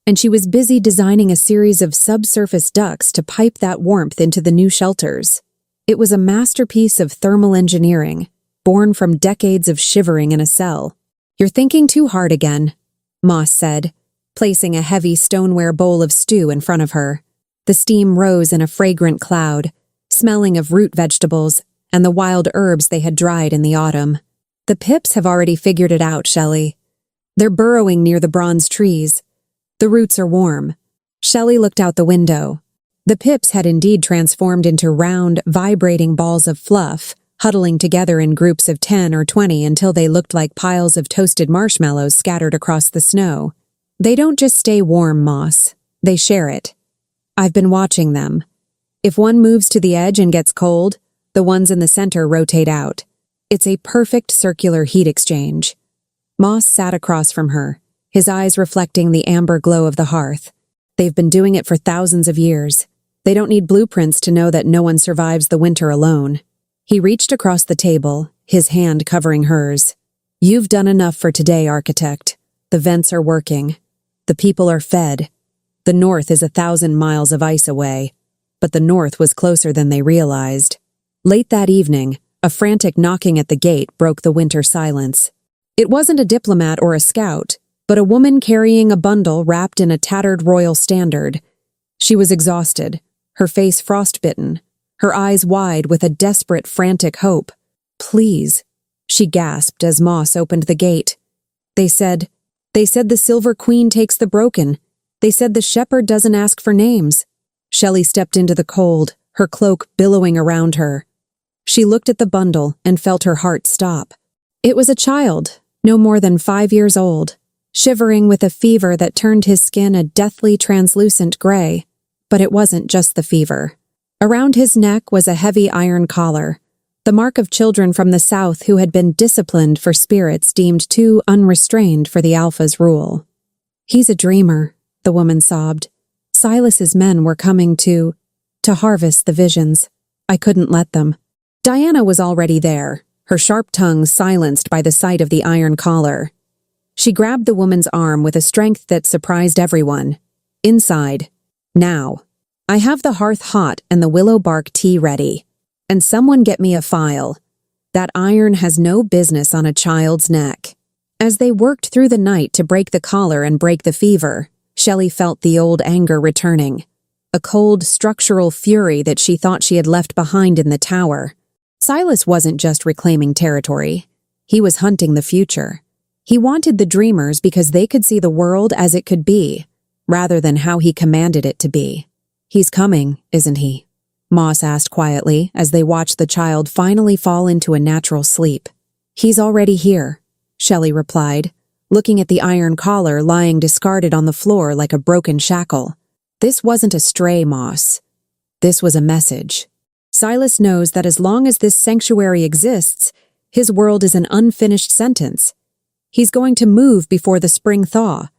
and she was busy designing a series of subsurface ducts to pipe that warmth into the new shelters. It was a masterpiece of thermal engineering, born from decades of shivering in a cell. "You're thinking too hard again," Moss said, placing a heavy stoneware bowl of stew in front of her. The steam rose in a fragrant cloud, smelling of root vegetables and the wild herbs they had dried in the autumn. "The Pips have already figured it out, Shelley. They're burrowing near the bronze trees. The roots are warm." Shelley looked out the window. The Pips had indeed transformed into round, vibrating balls of fluff, huddling together in groups of 10 or 20 until they looked like piles of toasted marshmallows scattered across the snow. "They don't just stay warm, Moss. They share it. I've been watching them. If one moves to the edge and gets cold, the ones in the center rotate out. It's a perfect circular heat exchange." Moss sat across from her, his eyes reflecting the amber glow of the hearth. "They've been doing it for thousands of years. They don't need blueprints to know that no one survives the winter alone." He reached across the table, his hand covering hers. "You've done enough for today, architect. The vents are working. The people are fed. The north is 1,000 miles of ice away, but the north was closer than they realized. Late that evening, a frantic knocking at the gate broke the winter silence. It wasn't a diplomat or a scout, but a woman carrying a bundle wrapped in a tattered royal standard. She was exhausted, her face frostbitten, her eyes wide with a desperate, frantic hope. "Please," she gasped as Moss opened the gate. They said the Silver Queen takes the broken. They said the shepherd doesn't ask for names." Shelley stepped into the cold, her cloak billowing around her. She looked at the bundle and felt her heart stop. It was a child, no more than 5 years old, shivering with a fever that turned his skin a deathly translucent gray. But it wasn't just the fever. Around his neck was a heavy iron collar, the mark of children from the South who had been disciplined for spirits deemed too unrestrained for the Alpha's rule. "He's a dreamer," the woman sobbed. "Silas's men were coming to harvest the visions. I couldn't let them." Diana was already there, her sharp tongue silenced by the sight of the iron collar. She grabbed the woman's arm with a strength that surprised everyone. "Inside. Now. I have the hearth hot and the willow bark tea ready. And someone get me a file. That iron has no business on a child's neck." As they worked through the night to break the collar and break the fever, Shelley felt the old anger returning. A cold, structural fury that she thought she had left behind in the tower. Silas wasn't just reclaiming territory. He was hunting the future. He wanted the dreamers because they could see the world as it could be, rather than how he commanded it to be. "He's coming, isn't he?" Moss asked quietly as they watched the child finally fall into a natural sleep. "He's already here," Shelley replied, looking at the iron collar lying discarded on the floor like a broken shackle. "This wasn't a stray, Moss. This was a message. Silas knows that as long as this sanctuary exists, his world is an unfinished sentence. He's going to move before the spring thaw.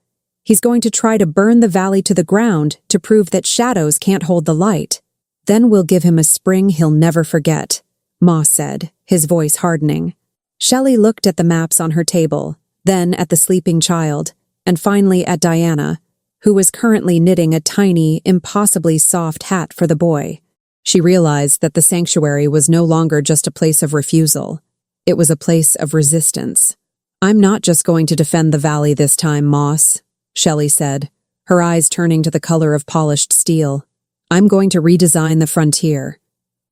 He's going to try to burn the valley to the ground to prove that shadows can't hold the light. Then we'll give him a spring he'll never forget," Moss said, his voice hardening. Shelley looked at the maps on her table, then at the sleeping child, and finally at Diana, who was currently knitting a tiny, impossibly soft hat for the boy. She realized that the sanctuary was no longer just a place of refusal. It was a place of resistance. "I'm not just going to defend the valley this time, Moss," Shelley said, her eyes turning to the color of polished steel. "I'm going to redesign the frontier.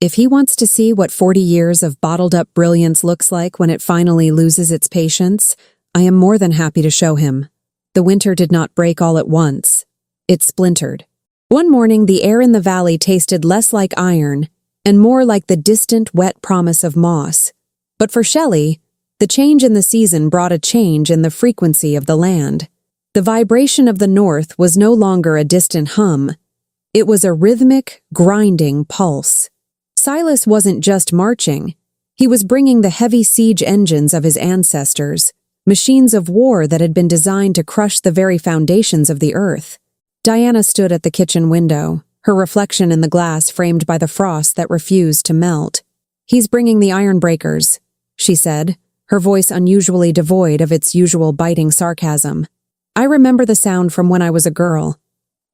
If he wants to see what 40 years of bottled-up brilliance looks like when it finally loses its patience, I am more than happy to show him." The winter did not break all at once. It splintered. One morning, the air in the valley tasted less like iron and more like the distant, wet promise of moss. But for Shelley, the change in the season brought a change in the frequency of the land. The vibration of the north was no longer a distant hum. It was a rhythmic, grinding pulse. Silas wasn't just marching. He was bringing the heavy siege engines of his ancestors, machines of war that had been designed to crush the very foundations of the earth. Diana stood at the kitchen window, her reflection in the glass framed by the frost that refused to melt. "He's bringing the iron breakers," she said, her voice unusually devoid of its usual biting sarcasm. "I remember the sound from when I was a girl.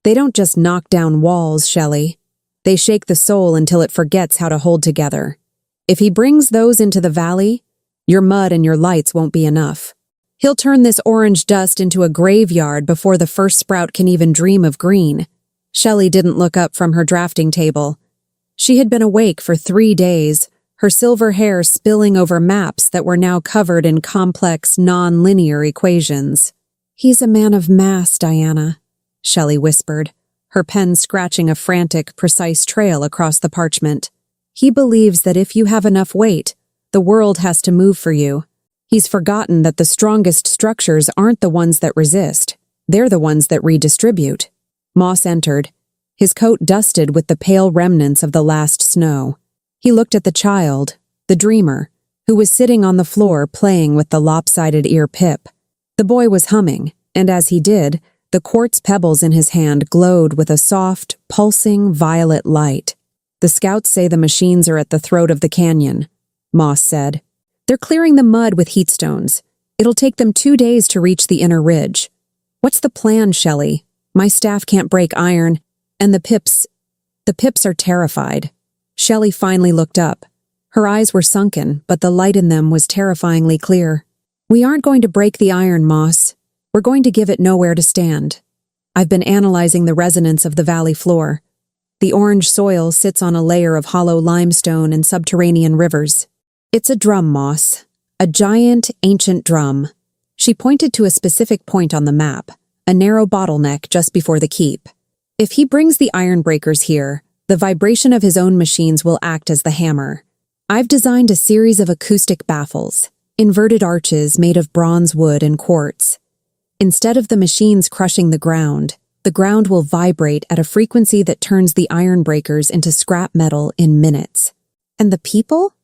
They don't just knock down walls, Shelley. They shake the soul until it forgets how to hold together. If he brings those into the valley, your mud and your lights won't be enough. He'll turn this orange dust into a graveyard before the first sprout can even dream of green." Shelley didn't look up from her drafting table. She had been awake for 3 days, her silver hair spilling over maps that were now covered in complex, non-linear equations. "He's a man of mass, Diana," Shelley whispered, her pen scratching a frantic, precise trail across the parchment. "He believes that if you have enough weight, the world has to move for you. He's forgotten that the strongest structures aren't the ones that resist. They're the ones that redistribute." Moss entered, his coat dusted with the pale remnants of the last snow. He looked at the child, the dreamer, who was sitting on the floor playing with the lopsided ear pip. The boy was humming, and as he did, the quartz pebbles in his hand glowed with a soft, pulsing violet light. "The scouts say the machines are at the throat of the canyon," Moss said. "They're clearing the mud with heat stones. It'll take them 2 days to reach the inner ridge." "What's the plan, Shelley?" My staff can't break iron, and the pips are terrified. Shelley finally looked up. Her eyes were sunken, but the light in them was terrifyingly clear. We aren't going to break the iron, Moss. We're going to give it nowhere to stand. I've been analyzing the resonance of the valley floor. The orange soil sits on a layer of hollow limestone and subterranean rivers. It's a drum, Moss. A giant, ancient drum. She pointed to a specific point on the map, a narrow bottleneck just before the keep. If he brings the iron breakers here, the vibration of his own machines will act as the hammer. I've designed a series of acoustic baffles, inverted arches made of bronze wood and quartz. Instead of the machines crushing the ground will vibrate at a frequency that turns the iron breakers into scrap metal in minutes. And the people?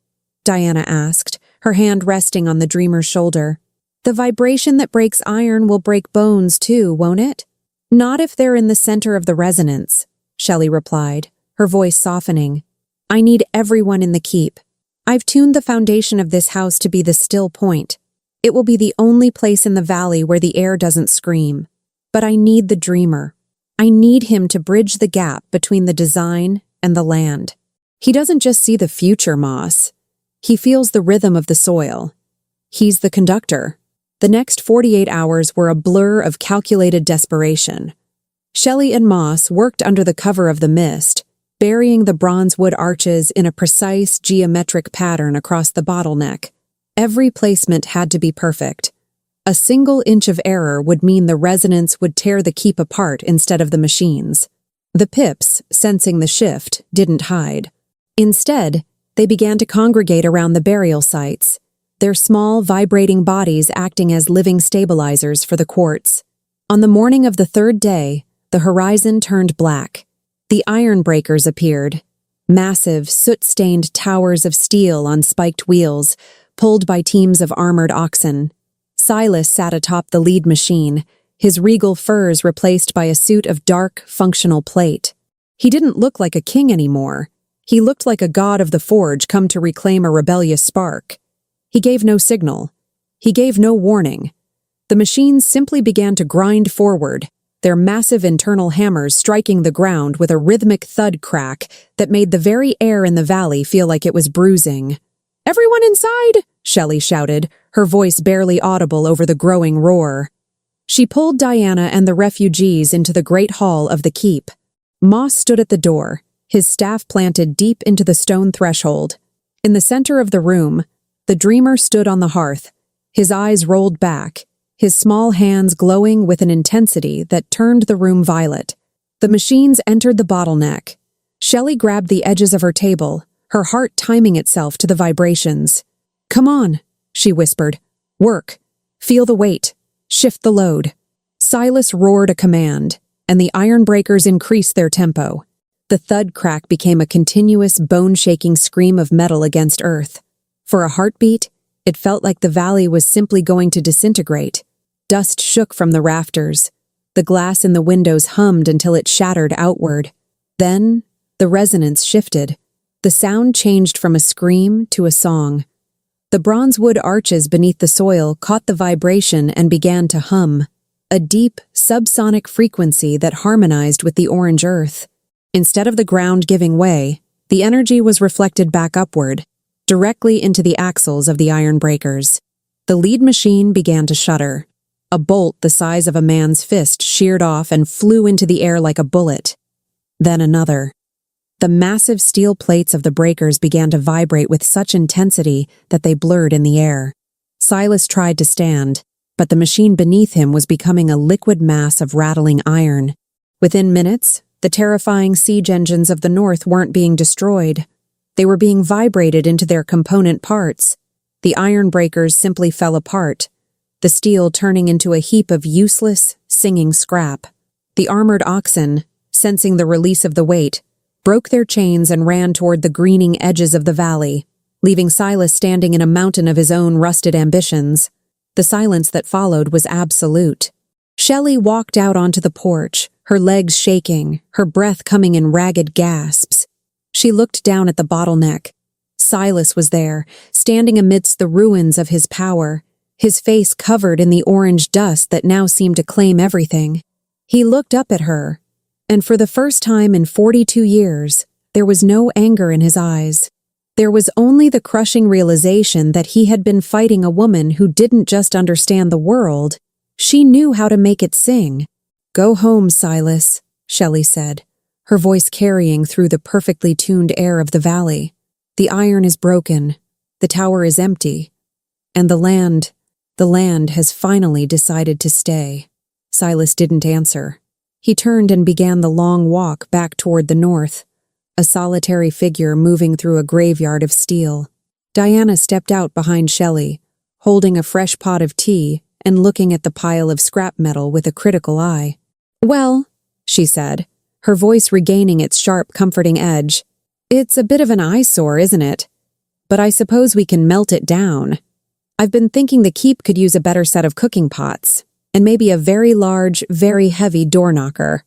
Diana asked, her hand resting on the dreamer's shoulder. The vibration that breaks iron will break bones too, won't it? Not if they're in the center of the resonance, Shelley replied, her voice softening. I need everyone in the keep. I've tuned the foundation of this house to be the still point. It will be the only place in the valley where the air doesn't scream. But I need the dreamer. I need him to bridge the gap between the design and the land. He doesn't just see the future, Moss. He feels the rhythm of the soil. He's the conductor. The next 48 hours were a blur of calculated desperation. Shelley and Moss worked under the cover of the mist, burying the bronze wood arches in a precise geometric pattern across the bottleneck. Every placement had to be perfect. A single inch of error would mean the resonance would tear the keep apart instead of the machines. The pips, sensing the shift, didn't hide. Instead, they began to congregate around the burial sites, their small, vibrating bodies acting as living stabilizers for the quartz. On the morning of the third day, the horizon turned black. The iron breakers appeared, massive, soot-stained towers of steel on spiked wheels, pulled by teams of armored oxen. Silas sat atop the lead machine, his regal furs replaced by a suit of dark, functional plate. He didn't look like a king anymore. He looked like a god of the forge come to reclaim a rebellious spark. He gave no signal. He gave no warning. The machines simply began to grind forward, their massive internal hammers striking the ground with a rhythmic thud crack that made the very air in the valley feel like it was bruising. "Everyone inside!" Shelley shouted, her voice barely audible over the growing roar. She pulled Diana and the refugees into the great hall of the keep. Moss stood at the door, his staff planted deep into the stone threshold. In the center of the room, the dreamer stood on the hearth, his eyes rolled back, his small hands glowing with an intensity that turned the room violet. The machines entered the bottleneck. Shelley grabbed the edges of her table, her heart timing itself to the vibrations. "Come on," she whispered. "Work. Feel the weight. Shift the load." Silas roared a command, and the iron breakers increased their tempo. The thud crack became a continuous, bone-shaking scream of metal against earth. For a heartbeat, it felt like the valley was simply going to disintegrate. Dust shook from the rafters. The glass in the windows hummed until it shattered outward. Then, the resonance shifted. The sound changed from a scream to a song. The bronzewood arches beneath the soil caught the vibration and began to hum, a deep, subsonic frequency that harmonized with the orange earth. Instead of the ground giving way, the energy was reflected back upward, directly into the axles of the iron breakers. The lead machine began to shudder. A bolt the size of a man's fist sheared off and flew into the air like a bullet. Then another. The massive steel plates of the breakers began to vibrate with such intensity that they blurred in the air. Silas tried to stand, but the machine beneath him was becoming a liquid mass of rattling iron. Within minutes, the terrifying siege engines of the north weren't being destroyed. They were being vibrated into their component parts. The iron breakers simply fell apart, the steel turning into a heap of useless, singing scrap. The armored oxen, sensing the release of the weight, broke their chains and ran toward the greening edges of the valley, leaving Silas standing in a mountain of his own rusted ambitions. The silence that followed was absolute. Shelley walked out onto the porch, her legs shaking, her breath coming in ragged gasps. She looked down at the bottleneck. Silas was there, standing amidst the ruins of his power, his face covered in the orange dust that now seemed to claim everything. He looked up at her, and for the first time in 42 years, there was no anger in his eyes. There was only the crushing realization that he had been fighting a woman who didn't just understand the world, she knew how to make it sing. "Go home, Silas," Shelley said, her voice carrying through the perfectly tuned air of the valley. "The iron is broken, the tower is empty, and the land has finally decided to stay." Silas didn't answer. He turned and began the long walk back toward the north, a solitary figure moving through a graveyard of steel. Diana stepped out behind Shelley, holding a fresh pot of tea and looking at the pile of scrap metal with a critical eye. "Well," she said, her voice regaining its sharp, comforting edge, "it's a bit of an eyesore, isn't it? But I suppose we can melt it down. I've been thinking the keep could use a better set of cooking pots, and maybe a very large, very heavy door knocker,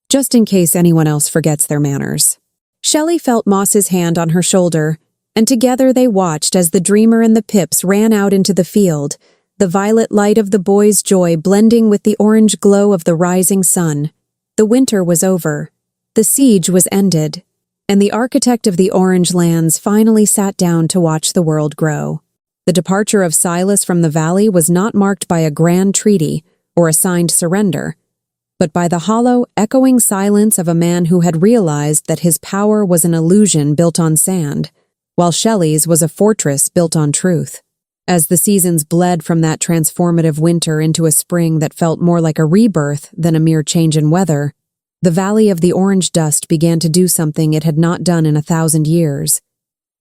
just in case anyone else forgets their manners." Shelley felt Moss's hand on her shoulder, and together they watched as the dreamer and the pips ran out into the field, the violet light of the boy's joy blending with the orange glow of the rising sun. The winter was over, the siege was ended, and the architect of the Orange Lands finally sat down to watch the world grow. The departure of Silas from the valley was not marked by a grand treaty or a signed surrender, but by the hollow, echoing silence of a man who had realized that his power was an illusion built on sand, while Shelley's was a fortress built on truth. As the seasons bled from that transformative winter into a spring that felt more like a rebirth than a mere change in weather, the Valley of the Orange Dust began to do something it had not done in 1,000 years.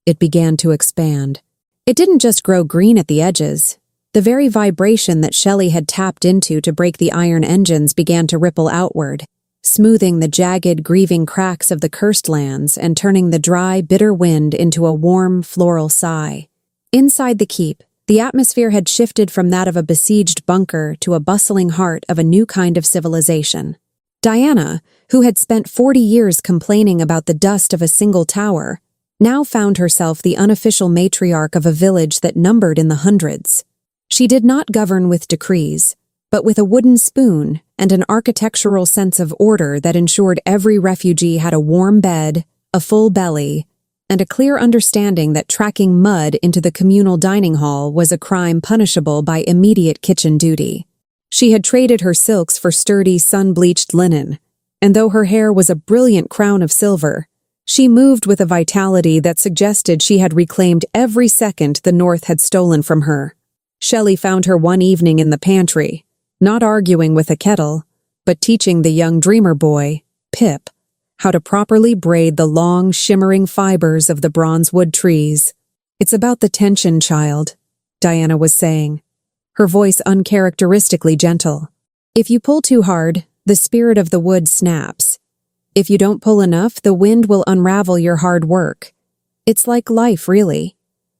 It began to expand. It didn't just grow green at the edges. The very vibration that Shelley had tapped into to break the iron engines began to ripple outward, smoothing the jagged, grieving cracks of the cursed lands and turning the dry, bitter wind into a warm, floral sigh. Inside the keep, the atmosphere had shifted from that of a besieged bunker to a bustling heart of a new kind of civilization. Diana, who had spent 40 years complaining about the dust of a single tower, now found herself the unofficial matriarch of a village that numbered in the hundreds. She did not govern with decrees, but with a wooden spoon and an architectural sense of order that ensured every refugee had a warm bed, a full belly, and a clear understanding that tracking mud into the communal dining hall was a crime punishable by immediate kitchen duty. She had traded her silks for sturdy, sun-bleached linen, and though her hair was a brilliant crown of silver, she moved with a vitality that suggested she had reclaimed every second the North had stolen from her. Shelley found her one evening in the pantry, not arguing with a kettle, but teaching the young dreamer boy, Pip, how to properly braid the long, shimmering fibers of the bronzewood trees. "It's about the tension, child," Diana was saying, her voice uncharacteristically gentle. "If you pull too hard, the spirit of the wood snaps. If you don't pull enough, the wind will unravel your hard work. It's like life, really.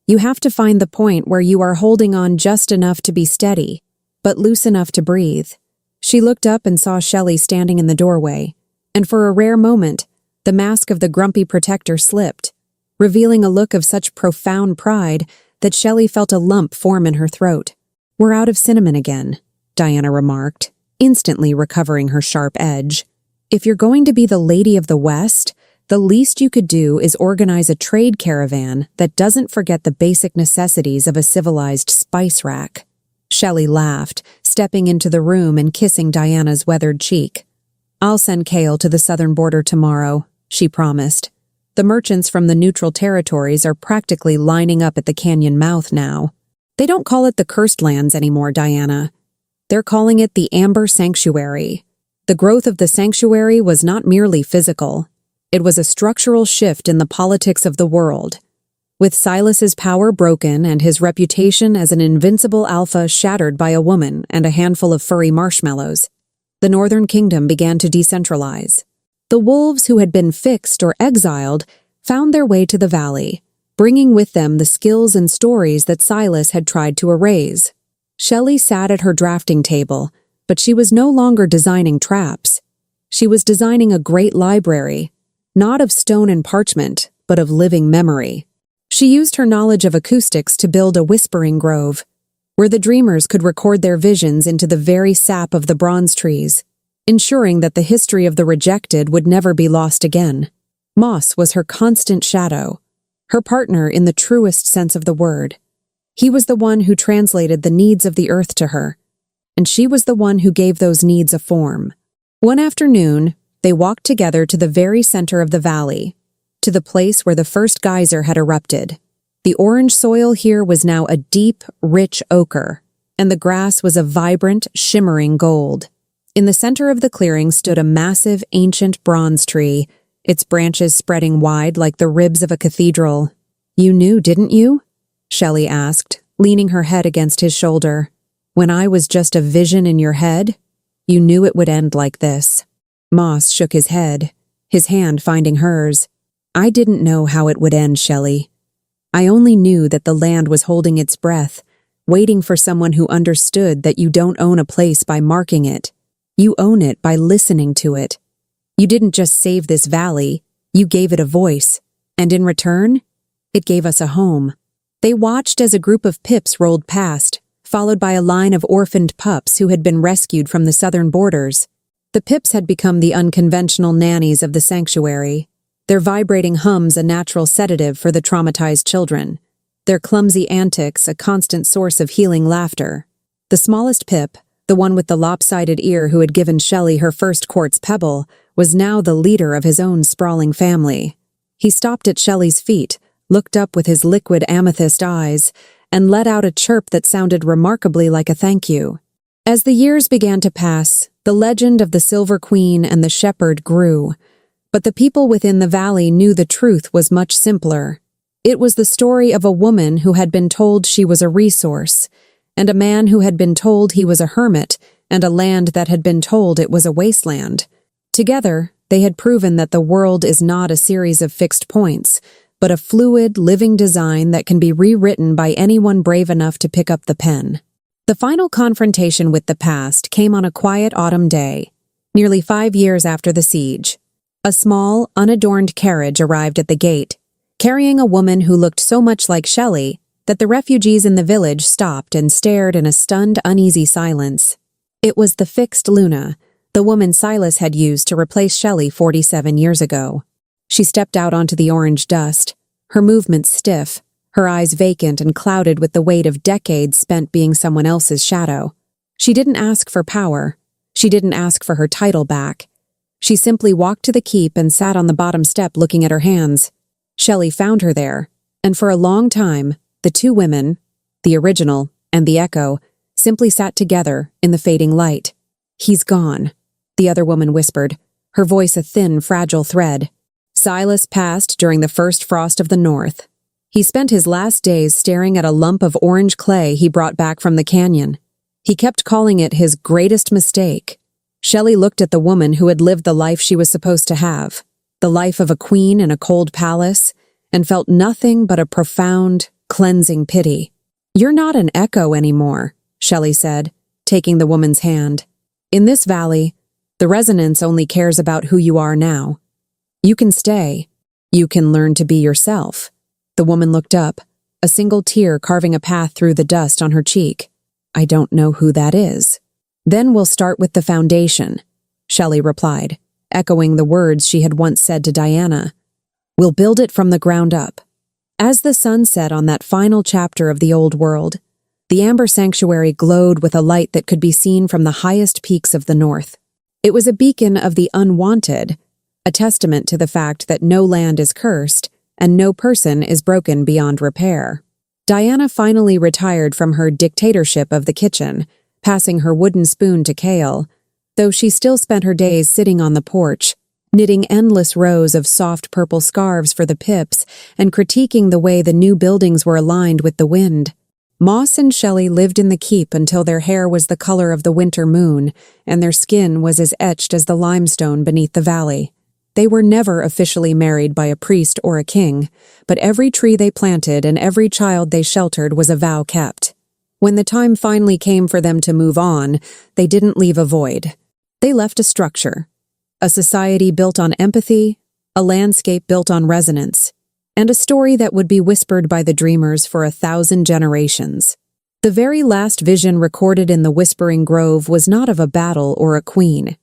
You have to find the point where you are holding on just enough to be steady, but loose enough to breathe." She looked up and saw Shelley standing in the doorway, and for a rare moment, the mask of the grumpy protector slipped, revealing a look of such profound pride that Shelley felt a lump form in her throat. "We're out of cinnamon again," Diana remarked, instantly recovering her sharp edge. "If you're going to be the Lady of the West, the least you could do is organize a trade caravan that doesn't forget the basic necessities of a civilized spice rack." Shelley laughed, stepping into the room and kissing Diana's weathered cheek. "I'll send Kale to the southern border tomorrow," she promised. "The merchants from the neutral territories are practically lining up at the canyon mouth now. They don't call it the Cursed Lands anymore, Diana. They're calling it the Amber Sanctuary. The growth of the sanctuary was not merely physical. It was a structural shift in the politics of the world. With Silas's power broken and his reputation as an invincible alpha shattered by a woman and a handful of furry marshmallows, the Northern Kingdom began to decentralize. The wolves who had been fixed or exiled found their way to the valley, bringing with them the skills and stories that Silas had tried to erase. Shelley sat at her drafting table, but she was no longer designing traps. She was designing a great library, not of stone and parchment, but of living memory. She used her knowledge of acoustics to build a whispering grove, where the dreamers could record their visions into the very sap of the bronze trees. ensuring that the history of the rejected would never be lost again. Moss was her constant shadow, her partner in the truest sense of the word. He was the one who translated the needs of the earth to her, and she was the one who gave those needs a form. One afternoon, they walked together to the very center of the valley, to the place where the first geyser had erupted. The orange soil here was now a deep, rich ochre, and the grass was a vibrant, shimmering gold. In the center of the clearing stood a massive, ancient bronze tree, its branches spreading wide like the ribs of a cathedral. "You knew, didn't you?" Shelley asked, leaning her head against his shoulder. "When I was just a vision in your head, you knew it would end like this." Moss shook his head, his hand finding hers. "I didn't know how it would end, Shelley. I only knew that the land was holding its breath, waiting for someone who understood that you don't own a place by marking it. You own it by listening to it. You didn't just save this valley, you gave it a voice, and in return, it gave us a home." They watched as a group of pips rolled past, followed by a line of orphaned pups who had been rescued from the southern borders. The pips had become the unconventional nannies of the sanctuary, their vibrating hums a natural sedative for the traumatized children, their clumsy antics a constant source of healing laughter. The smallest pip, the one with the lopsided ear who had given Shelley her first quartz pebble, was now the leader of his own sprawling family. He stopped at Shelley's feet, looked up with his liquid amethyst eyes, and let out a chirp that sounded remarkably like a thank you. As the years began to pass, the legend of the Silver Queen and the shepherd grew, but the people within the valley knew the truth was much simpler. It was the story of a woman who had been told she was a resource, and a man who had been told he was a hermit, and a land that had been told it was a wasteland. Together, they had proven that the world is not a series of fixed points, but a fluid, living design that can be rewritten by anyone brave enough to pick up the pen. The final confrontation with the past came on a quiet autumn day, nearly 5 years after the siege. A small, unadorned carriage arrived at the gate, carrying a woman who looked so much like Shelley that the refugees in the village stopped and stared in a stunned, uneasy silence. It was the fixed Luna, the woman Silas had used to replace Shelley 47 years ago. She stepped out onto the orange dust, her movements stiff, her eyes vacant and clouded with the weight of decades spent being someone else's shadow. She didn't ask for power. She didn't ask for her title back. She simply walked to the keep and sat on the bottom step looking at her hands. Shelley found her there, and for a long time, the two women, the original and the echo, simply sat together in the fading light. "He's gone," the other woman whispered, her voice a thin, fragile thread. "Silas passed during the first frost of the north. He spent his last days staring at a lump of orange clay he brought back from the canyon. He kept calling it his greatest mistake." Shelley looked at the woman who had lived the life she was supposed to have, the life of a queen in a cold palace, and felt nothing but a profound, cleansing pity. "You're not an echo anymore," Shelley said, taking the woman's hand. "In this valley, the resonance only cares about who you are now. You can stay. You can learn to be yourself." The woman looked up, a single tear carving a path through the dust on her cheek. "I don't know who that is." "Then we'll start with the foundation," Shelley replied, echoing the words she had once said to Diana. "We'll build it from the ground up." As the sun set on that final chapter of the old world, the amber sanctuary glowed with a light that could be seen from the highest peaks of the north. It was a beacon of the unwanted, a testament to the fact that no land is cursed and no person is broken beyond repair. Diana finally retired from her dictatorship of the kitchen, passing her wooden spoon to Kale, though she still spent her days sitting on the porch, knitting endless rows of soft purple scarves for the pips and critiquing the way the new buildings were aligned with the wind. Moss and Shelley lived in the keep until their hair was the color of the winter moon and their skin was as etched as the limestone beneath the valley. They were never officially married by a priest or a king, but every tree they planted and every child they sheltered was a vow kept. When the time finally came for them to move on, they didn't leave a void. They left a structure, a society built on empathy, a landscape built on resonance, and a story that would be whispered by the dreamers for 1,000 generations. The very last vision recorded in the Whispering Grove was not of a battle or a queen.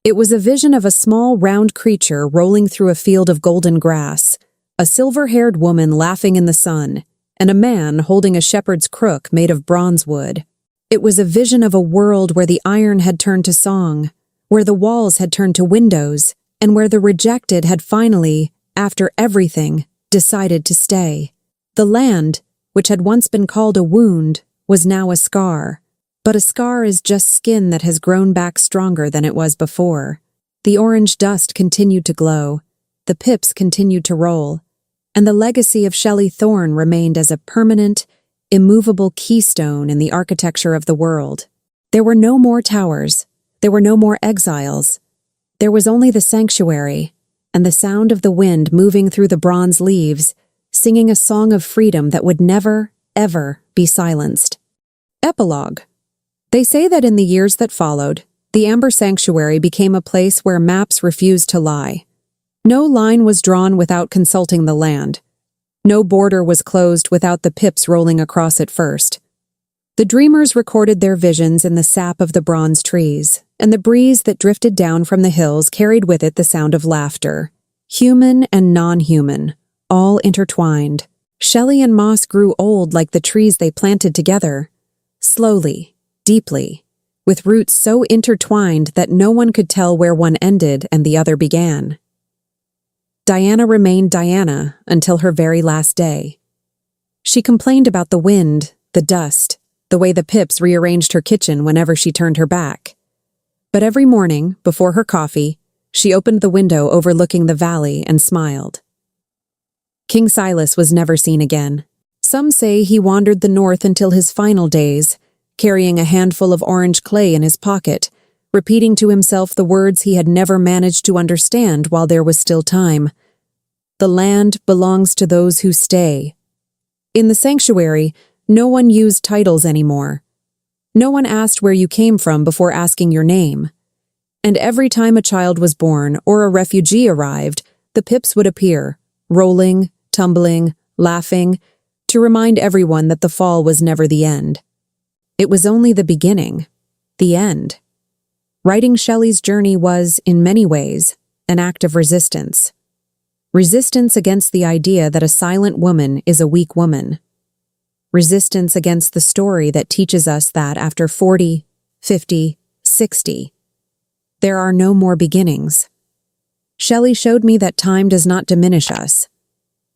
It was a vision of a small, round creature rolling through a field of golden grass, a silver-haired woman laughing in the sun, and a man holding a shepherd's crook made of bronze wood. It was a vision of a world where the iron had turned to song, where the walls had turned to windows, and where the rejected had finally, after everything, decided to stay. The land, which had once been called a wound, was now a scar. But a scar is just skin that has grown back stronger than it was before. The orange dust continued to glow, the pips continued to roll, and the legacy of Shelley Thorne remained as a permanent, immovable keystone in the architecture of the world. There were no more towers, there were no more exiles. There was only the sanctuary, and the sound of the wind moving through the bronze leaves, singing a song of freedom that would never, ever be silenced. Epilogue. They say that in the years that followed, the Amber Sanctuary became a place where maps refused to lie. No line was drawn without consulting the land. No border was closed without the pips rolling across it first. The dreamers recorded their visions in the sap of the bronze trees, and the breeze that drifted down from the hills carried with it the sound of laughter. Human and non-human, all intertwined. Shelley and Moss grew old like the trees they planted together. Slowly, deeply, with roots so intertwined that no one could tell where one ended and the other began. Diana remained Diana until her very last day. She complained about the wind, the dust, the way the pips rearranged her kitchen whenever she turned her back. But every morning, before her coffee, she opened the window overlooking the valley and smiled. King Silas was never seen again. Some say he wandered the north until his final days, carrying a handful of orange clay in his pocket, repeating to himself the words he had never managed to understand while there was still time. The land belongs to those who stay. In the sanctuary, no one used titles anymore. No one asked where you came from before asking your name. And every time a child was born or a refugee arrived, the pips would appear, rolling, tumbling, laughing, to remind everyone that the fall was never the end. It was only the beginning, the end. Writing Shelley's journey was, in many ways, an act of resistance. Resistance against the idea that a silent woman is a weak woman. Resistance against the story that teaches us that after 40, 50, 60, there are no more beginnings. Shelley showed me that time does not diminish us.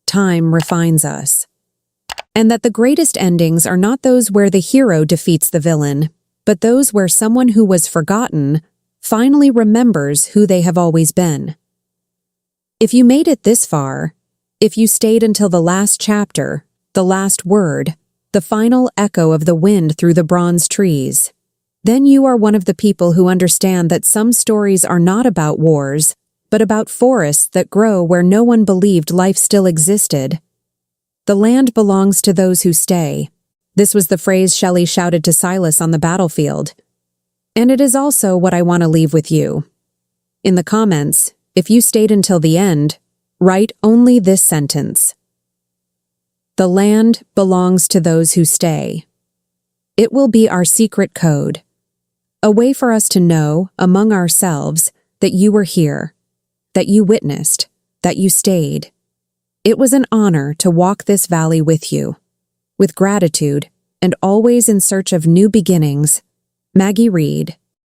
Time refines us. And that the greatest endings are not those where the hero defeats the villain, but those where someone who was forgotten finally remembers who they have always been. If you made it this far, if you stayed until the last chapter, the last word, the final echo of the wind through the bronze trees, then you are one of the people who understand that some stories are not about wars, but about forests that grow where no one believed life still existed. The land belongs to those who stay. This was the phrase Shelley shouted to Silas on the battlefield. And it is also what I want to leave with you. In the comments, if you stayed until the end, write only this sentence. The land belongs to those who stay. It will be our secret code, a way for us to know, among ourselves, that you were here, that you witnessed, that you stayed. It was an honor to walk this valley with you. With gratitude, and always in search of new beginnings, Maggie Reed.